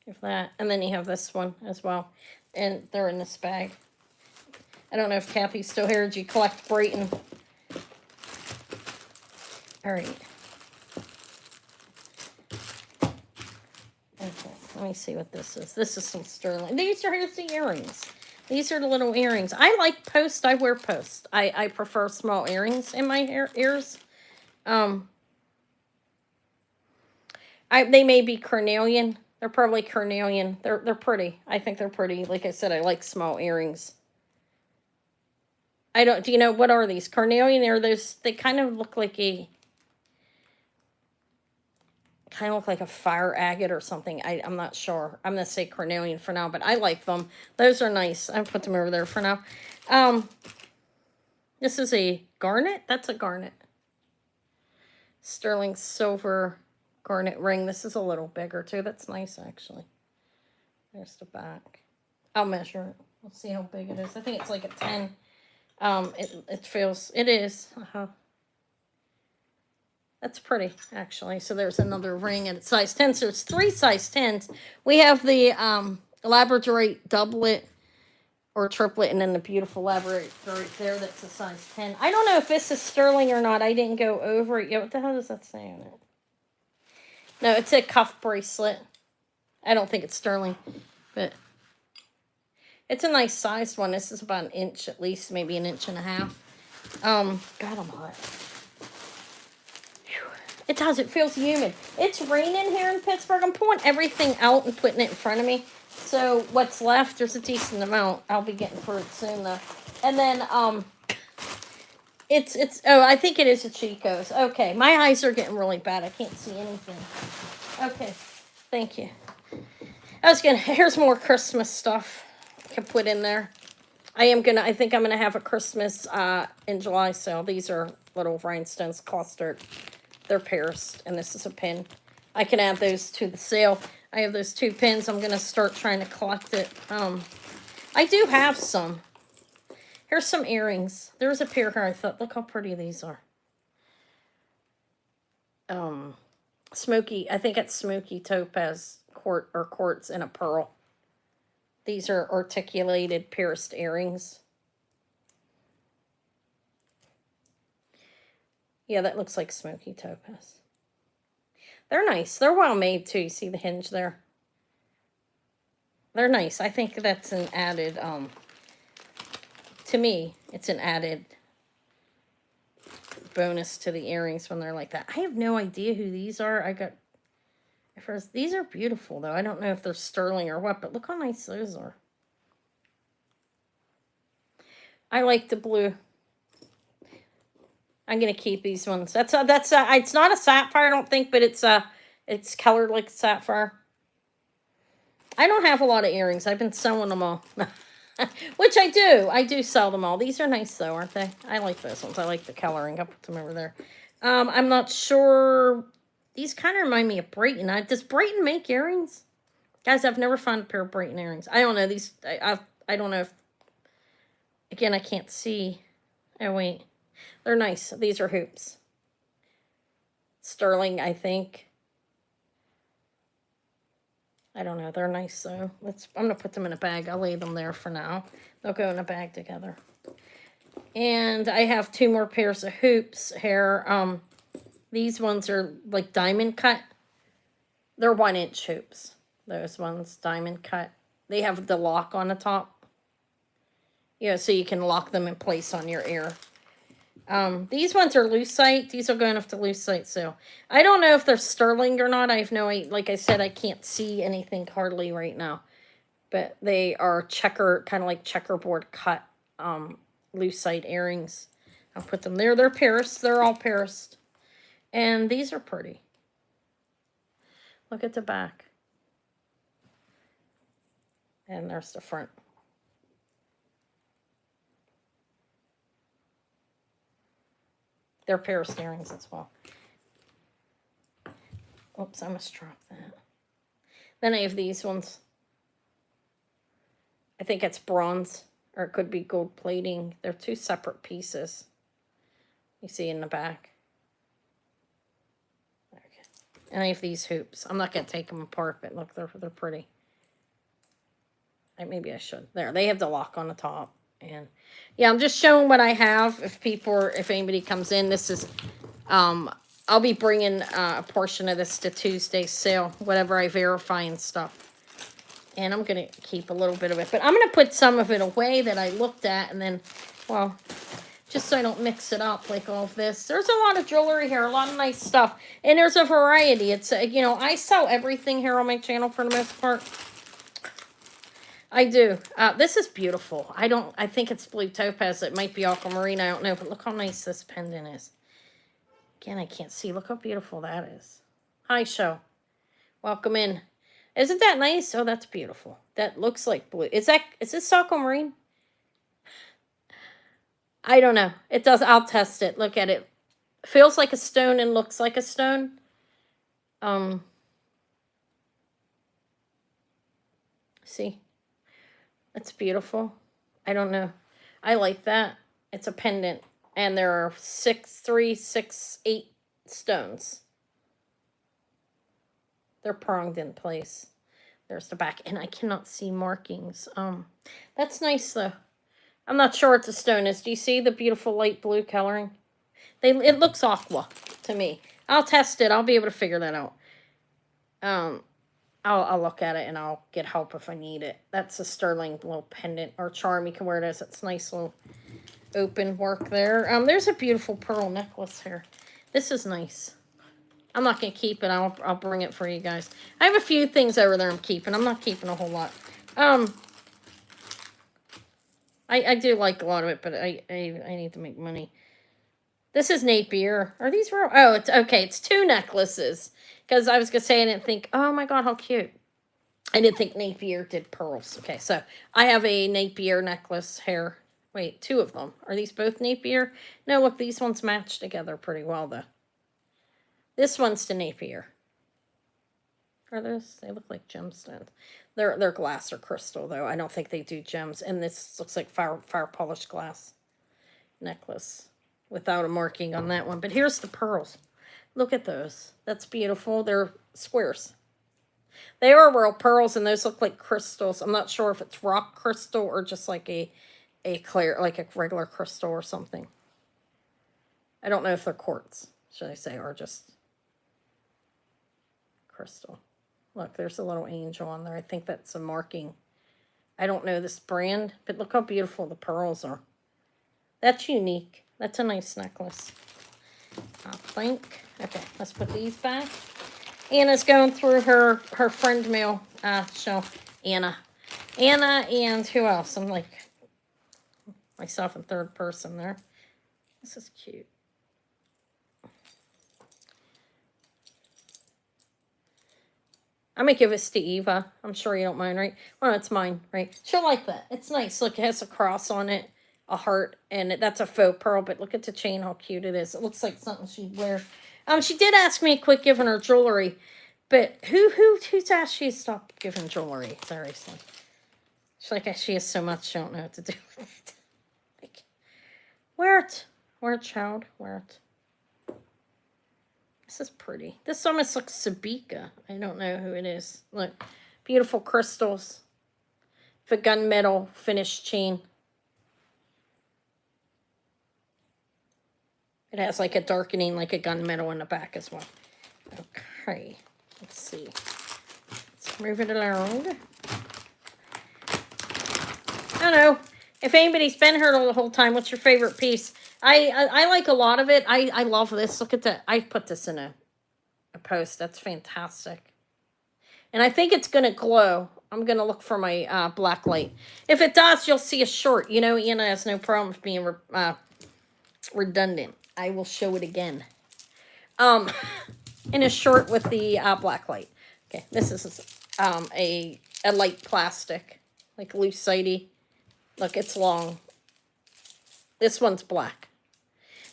If that. And then you have this one as well. And they're in this bag. I don't know if Kathy's still here. Did you collect Brighton? All right. Okay, let me see what this is. This is some sterling. Here's the earrings. These are the little earrings. I like post. I wear post. I prefer small earrings in my ears. They may be carnelian. They're probably carnelian. They're pretty. I think they're pretty. Like I said, I like small earrings. I don't, do you know, what are these? Carnelian, or those, they kind of look like a, fire agate or something. I'm not sure. I'm going to say carnelian for now, but I like them. Those are nice. I'll put them over there for now. This is a garnet. That's a garnet. Sterling silver garnet ring. This is a little bigger too. That's nice, actually. There's the back. I'll measure it. We'll see how big it is. I think it's like a 10. It feels, it is. That's pretty, actually. So there's another ring at size 10. So it's 3 size 10s. We have the labradorite doublet or triplet, and then the beautiful labradorite right there. That's a size 10. I don't know if this is sterling or not. I didn't go over it yet. What the hell does that say on it? No, it's a cuff bracelet. I don't think it's sterling, but it's a nice sized one. This is about 1 inch at least, maybe 1.5 inches. God, I'm hot. It does. It feels humid. It's raining here in Pittsburgh. I'm pulling everything out and putting it in front of me. So what's left, there's a decent amount. I'll be getting for it soon, though. And then, oh, I think it is a Chico's. Okay, my eyes are getting really bad. I can't see anything. Okay, thank you. Here's more Christmas stuff I can put in there. I think I'm gonna have a Christmas, in July sale. These are little rhinestones clustered. They're pierced, and this is a pin. I can add those to the sale. I have those 2 pins. I'm going to start trying to collect it. I do have some. Here's some earrings. There's a pair here. I thought, look how pretty these are. Smoky, I think it's smoky topaz quartz and a pearl. These are articulated pierced earrings. Yeah, that looks like smoky topaz. They're nice. They're well made, too. You see the hinge there? They're nice. I think that's an added, to me, it's an added bonus to the earrings when they're like that. I have no idea who these are. These are beautiful, though. I don't know if they're sterling or what, but look how nice those are. I like the blue. I'm gonna keep these ones. It's not a sapphire, I don't think, but it's colored like sapphire. I don't have a lot of earrings. I've been selling them all, which I do. I do sell them all. These are nice though, aren't they? I like those ones. I like the coloring. I'll put them over there. I'm not sure. These kind of remind me of Brighton. Does Brighton make earrings? Guys, I've never found a pair of Brighton earrings. I don't know these. I don't know if. Again, I can't see. Oh wait. They're nice. These are hoops. Sterling, I think. I don't know. They're nice, though. I'm going to put them in a bag. I'll lay them there for now. They'll go in a bag together. And I have 2 more pairs of hoops here. These ones are like diamond cut. They're 1-inch hoops. Those ones, diamond cut. They have the lock on the top. Yeah, so you can lock them in place on your ear. These ones are Lucite. These are going off the Lucite sale. I don't know if they're sterling or not. I have no idea. Like I said, I can't see anything hardly right now. But they are kind of like checkerboard cut, Lucite earrings. I'll put them there. They're pierced. They're all pierced. And these are pretty. Look at the back. And there's the front. They're pierced earrings as well. Oops, I must drop that. Then I have these ones. I think it's bronze, or it could be gold plating. They're 2 separate pieces. You see in the back. Okay. And I have these hoops. I'm not going to take them apart, but look, they're pretty. Maybe I should. There, they have the lock on the top. And yeah, I'm just showing what I have. If anybody comes in, this is, I'll be bringing a portion of this to Tuesday's sale, whatever I verify and stuff. And I'm going to keep a little bit of it, but I'm going to put some of it away that I looked at, and then, well, just so I don't mix it up like all of this. There's a lot of jewelry here, a lot of nice stuff. And there's a variety. It's, you know, I sell everything here on my channel for the most part. I do. This is beautiful. I think it's blue topaz. It might be aquamarine. I don't know. But look how nice this pendant is. Again, I can't see. Look how beautiful that is. Hi, show. Welcome in. Isn't that nice? Oh, that's beautiful. That looks like blue. Is this aquamarine? I don't know. It does. I'll test it. Look at it. Feels like a stone and looks like a stone. See? That's beautiful. I don't know. I like that. It's a pendant. And there are 6, 3, 6, 8 stones. They're pronged in place. There's the back. And I cannot see markings. That's nice though. I'm not sure what the stone is. Do you see the beautiful light blue coloring? It looks aqua to me. I'll test it. I'll be able to figure that out. I'll look at it and I'll get help if I need it. That's a sterling little pendant or charm. You can wear it as it's nice little open work there. There's a beautiful pearl necklace here. This is nice. I'm not going to keep it. I'll bring it for you guys. I have a few things over there I'm keeping. I'm not keeping a whole lot. I do like a lot of it, but I need to make money. This is Napier. Are these real? Oh, it's okay. It's 2 necklaces. Because I was going to say, I didn't think, oh my God, how cute. I didn't think Napier did pearls. Okay, so I have a Napier necklace here. Wait, 2 of them. Are these both Napier? No, look, these ones match together pretty well, though. This one's to Napier. Are those? They look like gemstones. They're glass or crystal, though. I don't think they do gems. And this looks like fire polished glass necklace without a marking on that one. But here's the pearls. Look at those. That's beautiful. They're squares. They are real pearls, and those look like crystals. I'm not sure if it's rock crystal or just like a clear, like a regular crystal or something. I don't know if they're quartz, should I say, or just crystal. Look, there's a little angel on there. I think that's a marking. I don't know this brand, but look how beautiful the pearls are. That's unique. That's a nice necklace, I think. Okay, let's put these back. Anna's going through her friend mail. Show Anna and who else? I'm like myself in third person there. This is cute. I'm going to give this to Eva. I'm sure you don't mind, right? Well, it's mine, right? She'll like that. It's nice. Look, it has a cross on it, a heart, and that's a faux pearl, but look at the chain, how cute it is. It looks like something she'd wear. She did ask me to quit giving her jewelry, but who's asked she to stop giving jewelry? Seriously. She's like, she has so much, she don't know what to do with it. Like, wear it, child, wear it. This is pretty. This almost looks Sabika. I don't know who it is. Look, beautiful crystals. The gunmetal finished chain. It has like a darkening, like a gunmetal in the back as well. Okay, let's see. Let's move it around. I don't know. If anybody's been here the whole time, what's your favorite piece? I like a lot of it. I love this. Look at that. I put this in a post. That's fantastic. And I think it's going to glow. I'm going to look for my black light. If it does, you'll see a short. You know, Anna has no problem with being redundant. I will show it again. In a short with the black light. Okay, this is a light plastic, like Lucite. Look, it's long. This one's black.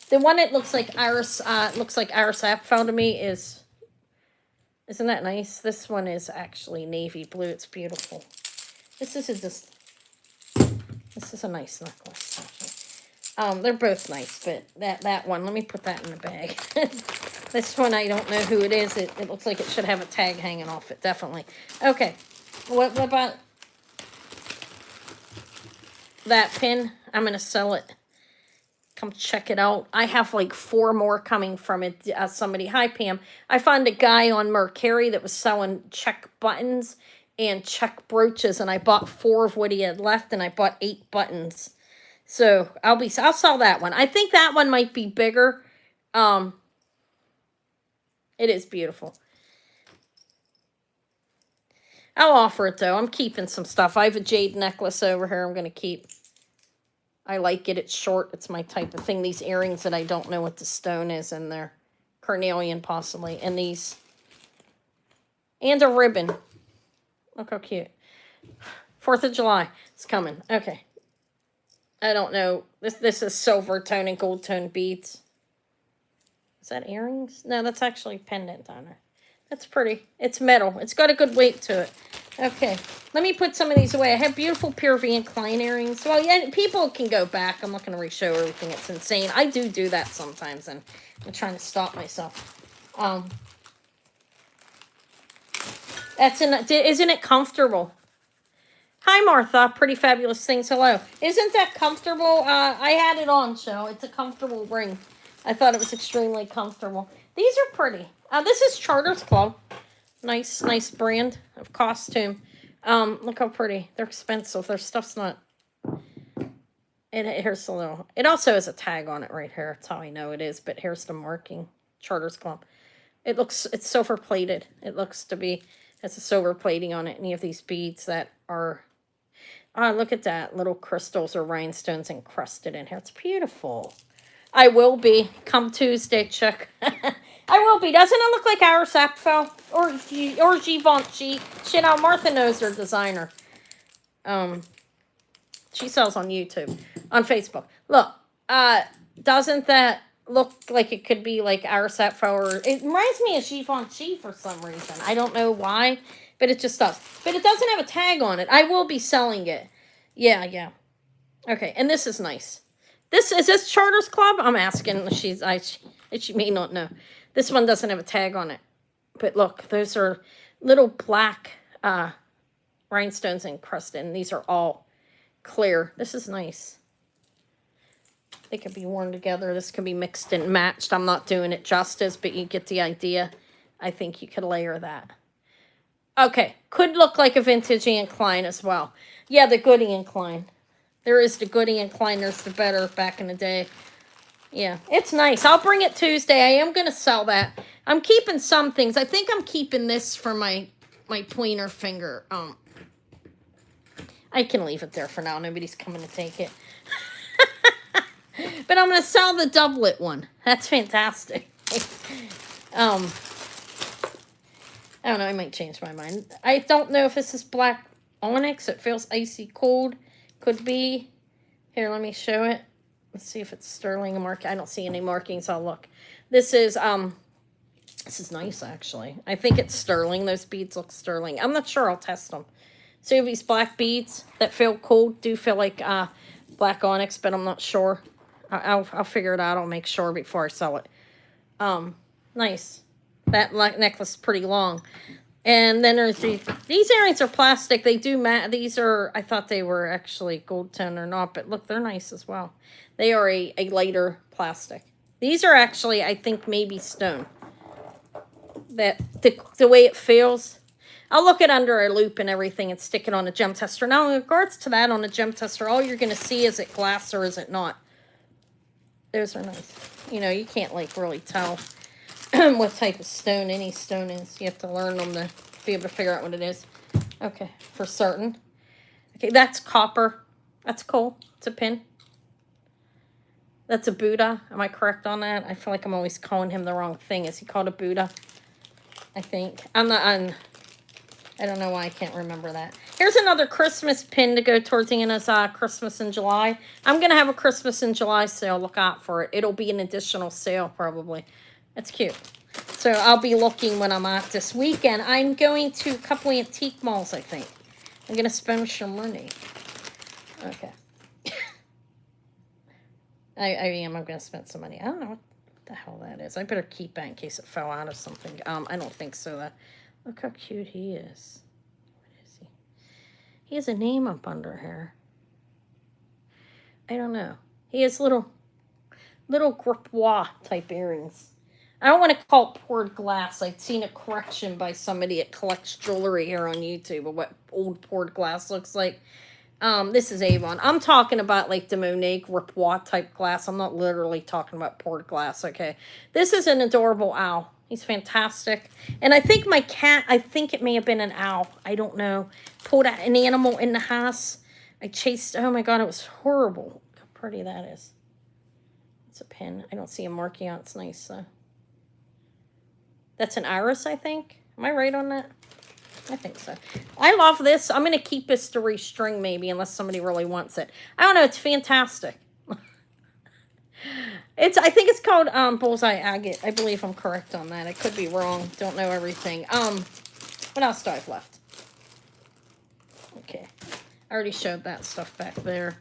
The one that looks like Iris App found to me isn't that nice? This one is actually navy blue. It's beautiful. This is a nice necklace, actually. They're both nice, but that one, let me put that in the bag. This one, I don't know who it is. It looks like it should have a tag hanging off it, definitely. Okay, what about that pin? I'm going to sell it. Come check it out. I have like 4 more coming from it. Somebody, hi Pam. I found a guy on Mercari that was selling check buttons and check brooches, and I bought 4 of what he had left, and I bought 8 buttons. So I'll sell that one. I think that one might be bigger. It is beautiful. I'll offer it though. I'm keeping some stuff. I have a jade necklace over here I'm going to keep. I like it. It's short. It's my type of thing. These earrings that I don't know what the stone is in there. Carnelian possibly. And these. And a ribbon. Look how cute. 4th of July. It's coming. Okay. I don't know. This is silver tone and gold tone beads. Is that earrings? No, that's actually pendant on it. That's pretty. It's metal. It's got a good weight to it. Okay. Let me put some of these away. I have beautiful pure Van Klein earrings. Well, yeah, people can go back. I'm not going to re-show everything. It's insane. I do that sometimes, and I'm trying to stop myself. Isn't it comfortable? Hi, Martha. Pretty fabulous things. Hello. Isn't that comfortable? I had it on, so it's a comfortable ring. I thought it was extremely comfortable. These are pretty. This is Charters Club. Nice brand of costume. Look how pretty. They're expensive. Their stuff's not. And here's a little. It also has a tag on it right here. That's how I know it is. But here's the marking. Charters Club. It's silver plated. It looks to be. Has a silver plating on it. And you have these beads that are. Look at that. Little crystals or rhinestones encrusted in here. It's beautiful. I will be. Come Tuesday, Chuck. I will be. Doesn't it look like our Sapphire? Or Givenchy? Shit, Martha knows their designer. She sells on YouTube. On Facebook. Look. Doesn't that look like it could be like our Sapphire? It reminds me of Givenchy for some reason. I don't know why. But it just does. But it doesn't have a tag on it. I will be selling it. Yeah. Okay, and this is nice. Is this Charters Club? I'm asking. She may not know. This one doesn't have a tag on it. But look, those are little black rhinestones encrusted. And these are all clear. This is nice. They could be worn together. This can be mixed and matched. I'm not doing it justice, but you get the idea. I think you could layer that. Okay, could look like a vintage Anne Klein as well. Yeah, the Goody Anne Klein. There is the Goody Anne Klein. There's the better back in the day. Yeah, it's nice. I'll bring it Tuesday. I am going to sell that. I'm keeping some things. I think I'm keeping this for my pointer finger. I can leave it there for now. Nobody's coming to take it. But I'm going to sell the doublet one. That's fantastic. I don't know, I might change my mind. I don't know if this is black onyx. It feels icy cold. Could be. Here, let me show it. Let's see if it's sterling mark. I don't see any markings. I'll look. This is nice, actually. I think it's sterling. Those beads look sterling. I'm not sure. I'll test them. So these black beads that feel cold do feel like black onyx, but I'm not sure. I'll figure it out. I'll make sure before I sell it. Nice. That necklace is pretty long. And then there's these earrings are plastic. They do matte. These are, I thought they were actually gold tone or not, but look, they're nice as well. They are a lighter plastic. These are actually, I think, maybe stone. That the way it feels. I'll look it under a loop and everything and stick it on a gem tester. Now, in regards to that on a gem tester, all you're going to see is it glass or is it not. Those are nice. You know, you can't, like, really tell what type of stone any stone is. You have to learn them to be able to figure out what it is. Okay, for certain. Okay, that's copper. That's cool. It's a pin. That's a Buddha. Am I correct on that? I feel like I'm always calling him the wrong thing. Is he called a Buddha? I think. I don't know why I can't remember that. Here's another Christmas pin to go towards the end of Christmas in July. I'm going to have a Christmas in July sale. Look out for it. It'll be an additional sale probably. That's cute. So I'll be looking when I'm out this weekend. I'm going to a couple antique malls, I think. I'm going to spend some money. Okay. I am. I'm going to spend some money. I don't know what the hell that is. I better keep that in case it fell out of something. I don't think so. Look how cute he is. What is he? He has a name up under here. I don't know. He has little gripois type earrings. I don't want to call it poured glass. I'd seen a correction by somebody that collects jewelry here on YouTube of what old poured glass looks like. This is Avon. I'm talking about like the Monet Gripois type glass. I'm not literally talking about poured glass, okay? This is an adorable owl. He's fantastic. And I think my cat, I think it may have been an owl. I don't know. Pulled out an animal in the house. I chased, oh my God, it was horrible. Look how pretty that is. It's a pin. I don't see a marking on it. It's nice, though. That's an iris, I think. Am I right on that? I think so. I love this. I'm going to keep this to restring maybe, unless somebody really wants it. I don't know. It's fantastic. I think it's called Bullseye Agate. I believe I'm correct on that. I could be wrong. Don't know everything. What else do I have left? Okay. I already showed that stuff back there.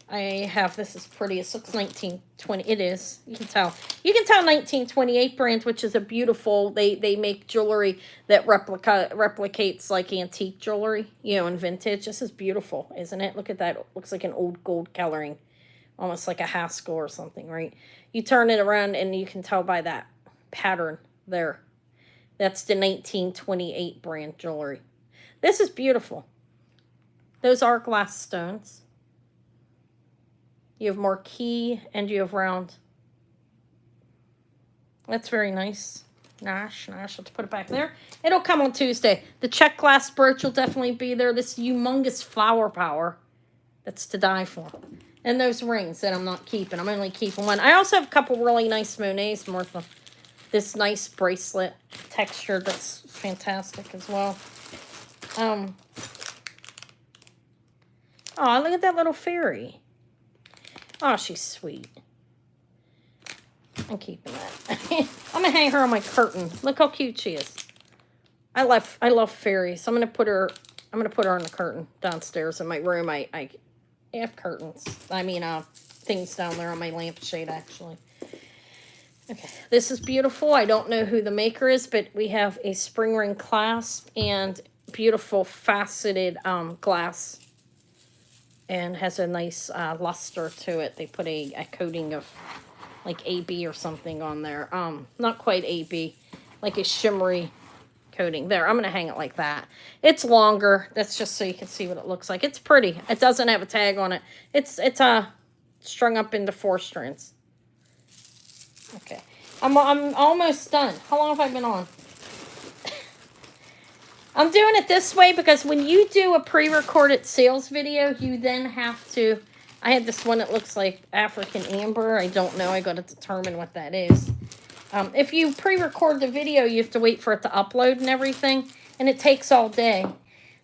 I have, this is pretty. It looks 1920. It is. You can tell. You can tell 1928 brand, which is a beautiful, they make jewelry that replicates like antique jewelry, you know, and vintage. This is beautiful, isn't it? Look at that. It looks like an old gold coloring. Almost like a Haskell or something, right? You turn it around and you can tell by that pattern there. That's the 1928 brand jewelry. This is beautiful. Those are glass stones. You have marquise and you have round. That's very nice. Nash, let's put it back there. It'll come on Tuesday. The check glass brooch will definitely be there. This humongous flower power. That's to die for. And those rings that I'm not keeping. I'm only keeping one. I also have a couple really nice Monets, Martha. This nice bracelet texture that's fantastic as well. Oh, look at that little fairy. Oh, she's sweet. I'm keeping that. I'm gonna hang her on my curtain. Look how cute she is. I love fairies. I'm gonna put her on the curtain downstairs in my room. I have curtains. I mean things down there on my lampshade actually. Okay, this is beautiful. I don't know who the maker is, but we have a spring ring clasp and beautiful faceted glass. And has a nice luster to it. They put a coating of like AB or something on there. Not quite AB, like a shimmery coating. There, I'm going to hang it like that. It's longer. That's just so you can see what it looks like. It's pretty. It doesn't have a tag on it. It's strung up into 4 strands. Okay. I'm almost done. How long have I been on? I'm doing it this way because when you do a pre-recorded sales video, you then have to, I had this one that looks like African Amber. I don't know. I got to determine what that is. If you pre-record the video, you have to wait for it to upload and everything, and it takes all day.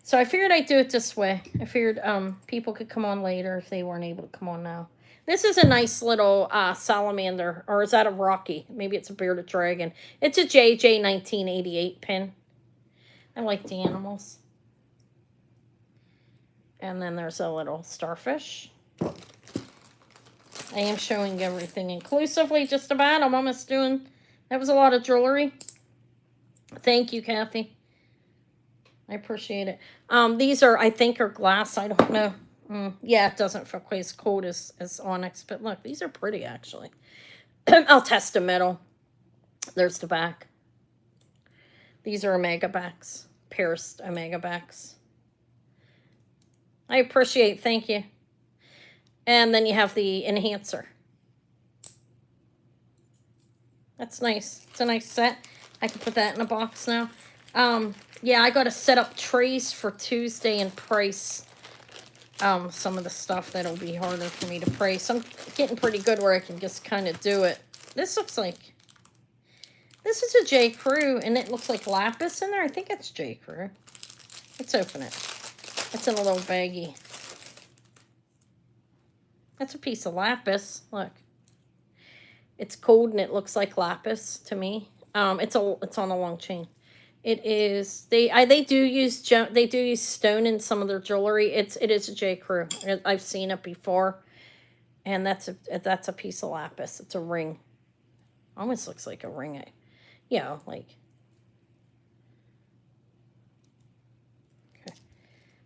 So I figured I'd do it this way. I figured people could come on later if they weren't able to come on now. This is a nice little salamander, or is that a Rocky? Maybe it's a bearded dragon. It's a JJ 1988 pin. I like the animals. And then there's a little starfish. I am showing everything inclusively, just about. I'm almost doing... That was a lot of jewelry. Thank you, Kathy. I appreciate it. These are, I think, are glass. I don't know. Yeah, it doesn't feel quite as cold as onyx. But look, these are pretty, actually. I'll test the metal. There's the back. These are omega backs, pierced omega backs. I appreciate, thank you. And then you have the enhancer. That's nice. It's a nice set. I can put that in a box now. Yeah, I got to set up trays for Tuesday and price some of the stuff that'll be harder for me to price. I'm getting pretty good where I can just kind of do it. This looks like... This is a J. Crew, and it looks like lapis in there. I think it's J. Crew. Let's open it. It's in a little baggie. That's a piece of lapis. Look. It's cold, and it looks like lapis to me. It's on a long chain. It is. They do use stone in some of their jewelry. It is a J. Crew. I've seen it before, and that's a piece of lapis. It's a ring. Almost looks like a ring. Yeah, like. Okay,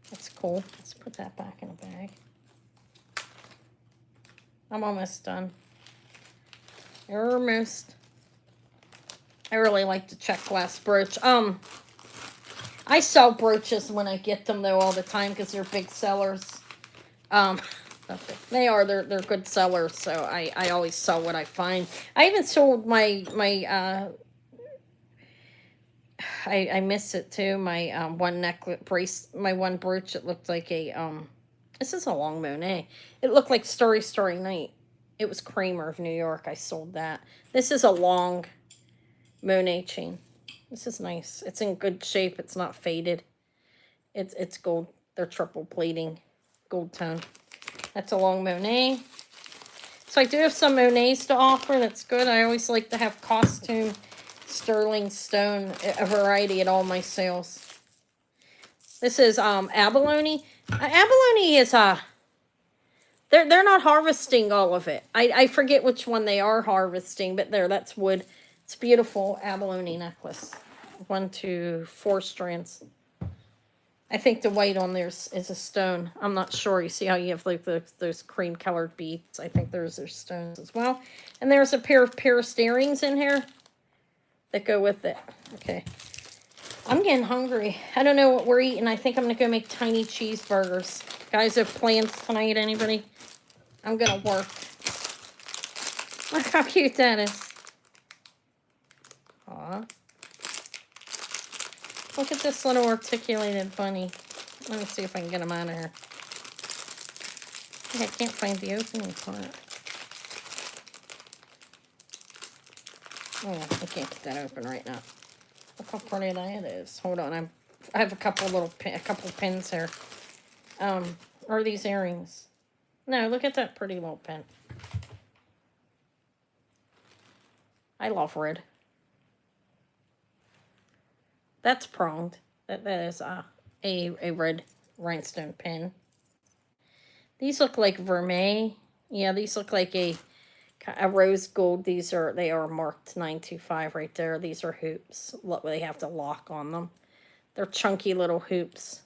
that's cool. Let's put that back in a bag. I'm almost done. Almost. I really like the check glass brooch. I sell brooches when I get them though all the time because they're big sellers. Um, they are. They're good sellers, so I always sell what I find. I even sold I miss it too. My one necklace my one brooch. It looked like a This is a long Monet. It looked like Story Night. It was Kramer of New York. I sold that. This is a long Monet chain. This is nice. It's in good shape. It's not faded. It's gold. They're triple plating, gold tone. That's a long Monet. So I do have some Monets to offer. That's good. I always like to have costume sterling stone, a variety at all my sales. This is abalone. Abalone is they're not harvesting all of it. I forget which one they are harvesting, but that's wood. It's a beautiful abalone necklace. 1, 2, 4 strands. I think the white on there is a stone. I'm not sure. You see how you have like those cream colored beads? I think those are stones as well. And there's a pair of pierced earrings in here that go with it. Okay. I'm getting hungry. I don't know what we're eating. I think I'm going to go make tiny cheeseburgers. Guys have plans tonight, anybody? I'm going to work. Look how cute that is. Aw. Look at this little articulated bunny. Let me see if I can get him out of here. I can't find the opening part. Oh, I can't get that open right now. Look how pretty that is. Hold on, I have a couple pins here. Are these earrings? No, look at that pretty little pin. I love red. That's pronged. That is a red rhinestone pin. These look like vermeil. Yeah, these look like a rose gold. They are marked 925 right there. These are hoops. Look, they have the lock on them. They're chunky little hoops.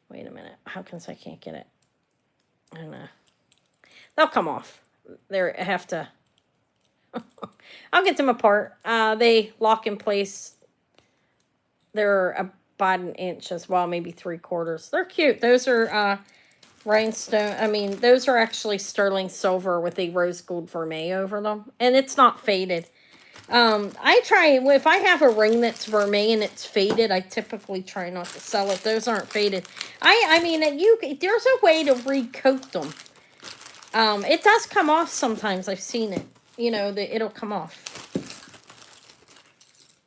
Wait a minute. How come I can't get it? I don't know. They'll come off. I have to. I'll get them apart. They lock in place. They're about an inch as well, maybe 3/4. They're cute. Those are rhinestone. I mean, those are actually sterling silver with a rose gold vermeil over them, and it's not faded. I try, if I have a ring that's vermeil and it's faded, I typically try not to sell it. Those aren't faded. I mean, there's a way to recoat them. It does come off sometimes. I've seen it. You know, it'll come off.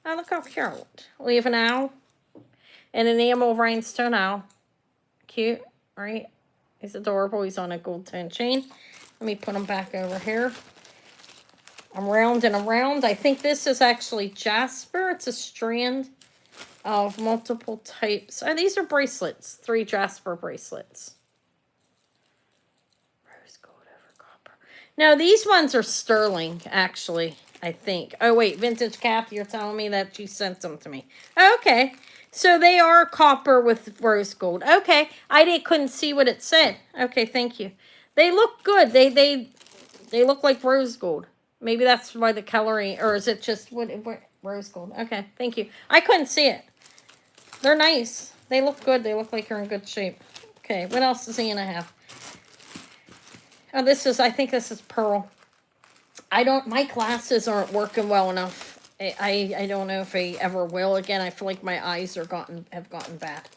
Oh, look how cute. We have an owl. An enamel rhinestone owl. Cute, right? He's adorable. He's on a gold tone chain. Let me put him back over here. I'm round and around. I think this is actually jasper. It's a strand of multiple types. Oh, these are bracelets. 3 jasper bracelets. Rose gold over copper. No, these ones are sterling, actually, I think. Oh, wait. Vintage Cap, you're telling me that you sent them to me. Okay. So they are copper with rose gold. Okay. I couldn't see what it said. Okay, thank you. They look good. They look like rose gold. Maybe that's why the coloring, or is it just what rose gold? Okay, thank you. I couldn't see it. They're nice. They look good. They look like they're in good shape. Okay, what else does Anna have? Oh, I think this is pearl. My glasses aren't working well enough. I don't know if they ever will again. I feel like my eyes have gotten bad.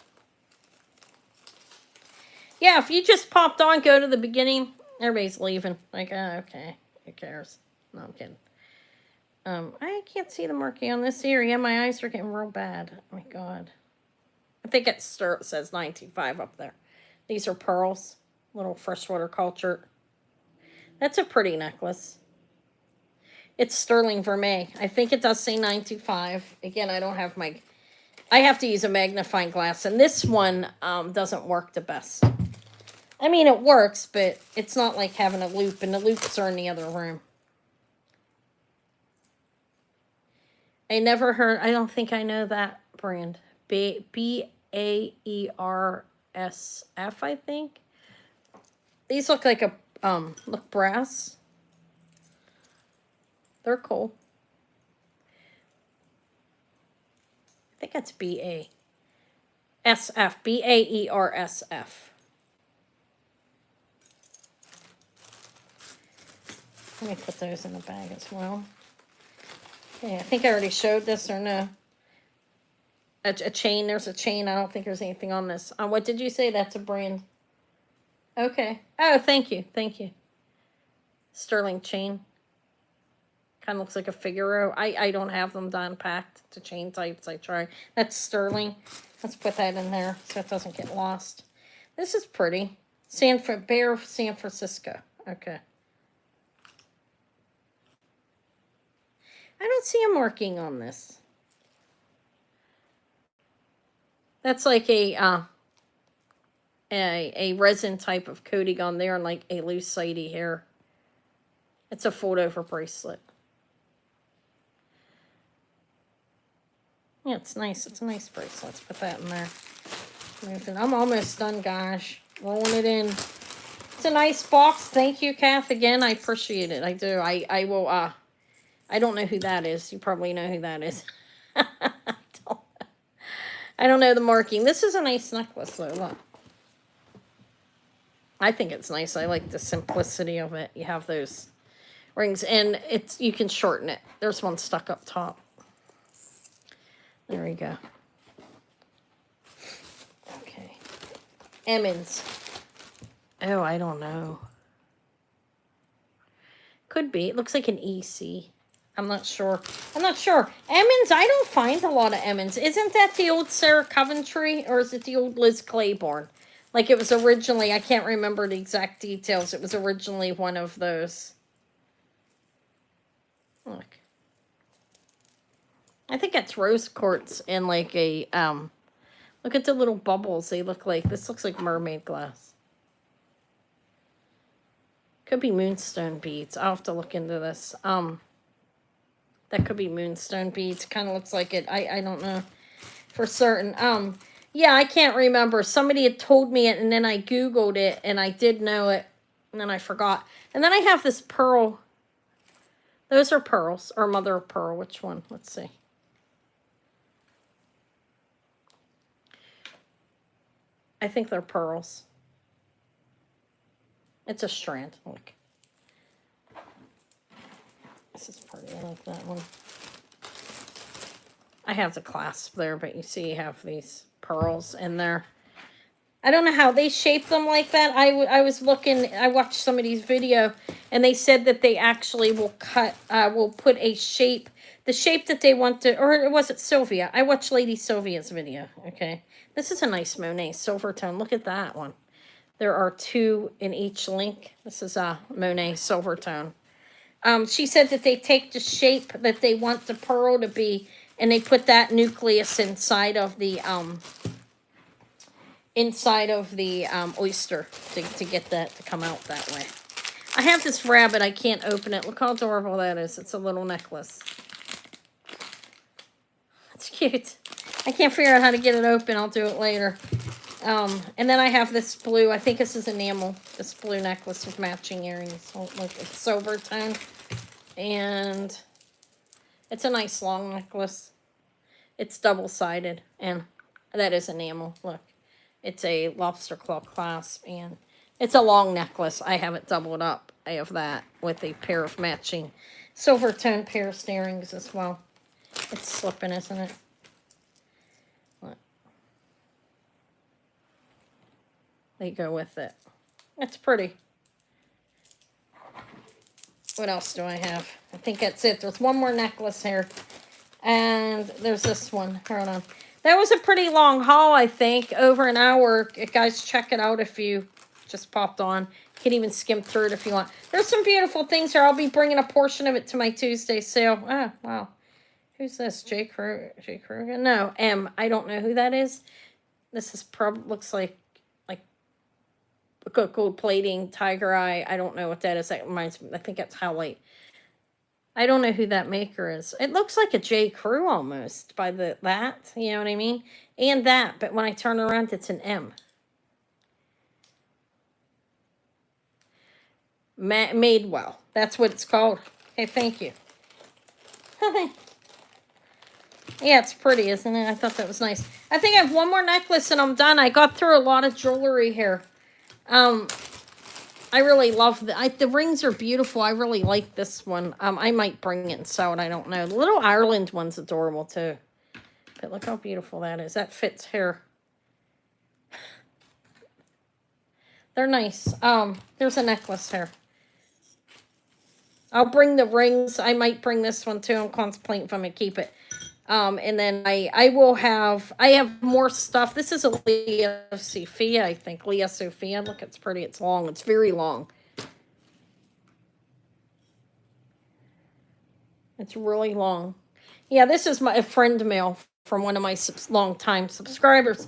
Yeah, if you just popped on, go to the beginning, everybody's leaving. Like, okay, who cares? No, I'm kidding. I can't see the marking on this area. My eyes are getting real bad. Oh my God. I think it says 95 up there. These are pearls. Little freshwater culture. That's a pretty necklace. It's sterling vermeil. I think it does say 925. Again, I don't have I have to use a magnifying glass. And this one doesn't work the best. I mean, it works, but it's not like having a loop. And the loops are in the other room. I never heard, I don't think I know that brand. Baersf, I think. These look like look brass. They're cool. I think that's BASF, Baersf. Let me put those in the bag as well. Okay, I think I already showed this or no. A chain, there's a chain. I don't think there's anything on this. What did you say? That's a brand. Okay. Oh, thank you. Thank you. Sterling chain. Kind of looks like a Figaro. I don't have them down packed to chain types. I try. That's sterling. Let's put that in there so it doesn't get lost. This is pretty. Bear San Francisco. Okay. I don't see a marking on this. That's like a resin type of coating on there and like a lucite here. It's a fold over bracelet. Yeah, it's nice. It's a nice bracelet. Let's put that in there. I'm almost done, guys. Rolling it in. It's a nice box. Thank you, Kath. Again, I appreciate it. I do. I will, I don't know who that is. You probably know who that is. I don't know the marking. This is a nice necklace, though. Look. I think it's nice. I like the simplicity of it. You have those rings, and you can shorten it. There's one stuck up top. There we go. Okay. Emmons. Oh, I don't know. Could be. It looks like an EC. I'm not sure. Emmons, I don't find a lot of Emmons. Isn't that the old Sarah Coventry, or is it the old Liz Claiborne? Like it was originally, I can't remember the exact details. It was originally one of those. Look. I think it's rose quartz and like a, look at the little bubbles. They look like, this looks like mermaid glass. Could be moonstone beads. I'll have to look into this. That could be moonstone beads. Kind of looks like it. I don't know for certain. Yeah, I can't remember. Somebody had told me it, and then I Googled it, and I did know it, and then I forgot. And then I have this pearl. Those are pearls, or mother of pearl. Which one? Let's see. I think they're pearls. It's a strand. Look. This is pretty. I like that one. I have the clasp there, but you see you have these pearls in there. I don't know how they shape them like that. I was looking, I watched somebody's video, and they said that they actually will will put a shape, the shape that they want to, or was it Sylvia? I watched Lady Sylvia's video, okay? This is a nice Monet silver tone. Look at that one. There are 2 in each link. This is a Monet silver tone. She said that they take the shape that they want the pearl to be, and they put that nucleus inside of the oyster to get that to come out that way. I have this rabbit. I can't open it. Look how adorable that is. It's a little necklace. It's cute. I can't figure out how to get it open. I'll do it later. And then I have this blue. I think this is enamel. This blue necklace with matching earrings. Oh, look, it's silver tone. And it's a nice long necklace. It's double-sided. And that is enamel. Look. It's a lobster claw clasp, and it's a long necklace. I have it doubled up. I have that with a pair of matching silver tone pair of earrings as well. It's slipping, isn't it? Look. They go with it. It's pretty. What else do I have? I think that's it. There's one more necklace here. And there's this one. Hold on. That was a pretty long haul, I think. Over an hour. Guys, check it out if you just popped on. You can even skim through it if you want. There's some beautiful things here. I'll be bringing a portion of it to my Tuesday sale. Ah, wow. Who's this? J. Kruger? No, M. I don't know who that is. This is looks like gold plating, tiger eye. I don't know what that is. That reminds me. I think that's Howlite. I don't know who that maker is. It looks like a J. Crew almost by that. You know what I mean? And that. But when I turn around, it's an M. Madewell. That's what it's called. Hey, thank you. Yeah, it's pretty, isn't it? I thought that was nice. I think I have one more necklace and I'm done. I got through a lot of jewelry here. I really love the rings are beautiful. I really like this one. I might bring it and sew it. I don't know. The little Ireland one's adorable too. But look how beautiful that is. That fits here. They're nice. There's a necklace here. I'll bring the rings. I might bring this one too. I'm contemplating if I'm gonna keep it. And then I have more stuff. This is a Leah Sophia, I think. Leah Sophia. Look, it's pretty. It's long. It's very long. It's really long. Yeah, this is a friend mail from one of my long-time subscribers.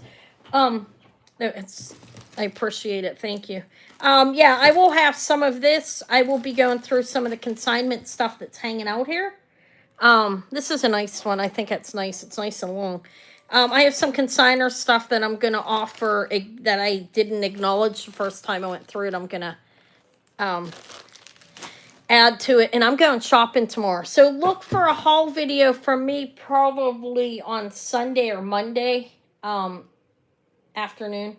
I appreciate it. Thank you. Yeah, I will have some of this. I will be going through some of the consignment stuff that's hanging out here. This is a nice one. I think it's nice. It's nice and long. I have some consignor stuff that I'm going to offer that I didn't acknowledge the first time I went through it. I'm going to add to it, and I'm going shopping tomorrow. So look for a haul video from me probably on Sunday or Monday afternoon.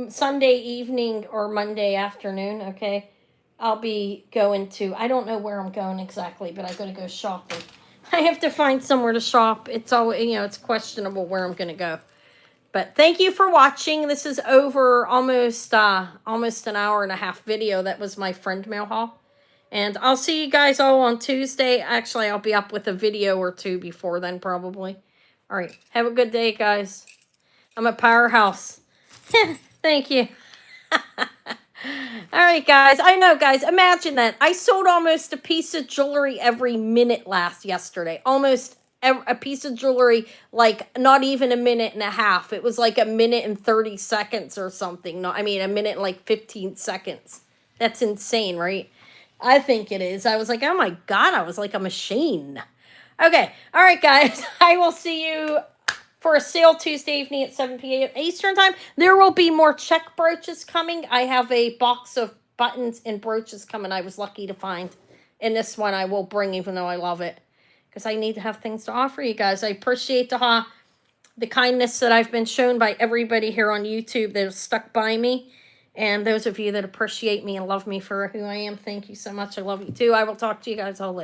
Sunday evening or Monday afternoon, okay? I'll be going to, I don't know where I'm going exactly, but I got to go shopping. I have to find somewhere to shop. It's all, it's questionable where I'm going to go. But thank you for watching. This is over almost an hour and a half video. That was my friend mail haul. And I'll see you guys all on Tuesday. Actually, I'll be up with a video or two before then, probably. All right. Have a good day, guys. I'm a powerhouse. Thank you. All right, guys. I know, guys. Imagine that. I sold almost a piece of jewelry every minute yesterday. Almost a piece of jewelry, like not even a minute and a half. It was like a minute and 30 seconds or something. No, I mean, a minute and like 15 seconds. That's insane, right? I think it is. I was like, oh my God, I was like a machine. Okay. All right, guys. I will see you for a sale Tuesday evening at 7 p.m. Eastern time. There will be more check brooches coming. I have a box of buttons and brooches coming I was lucky to find. And this one I will bring even though I love it. Because I need to have things to offer you guys. I appreciate the kindness that I've been shown by everybody here on YouTube that has stuck by me. And those of you that appreciate me and love me for who I am, thank you so much. I love you too. I will talk to you guys all later.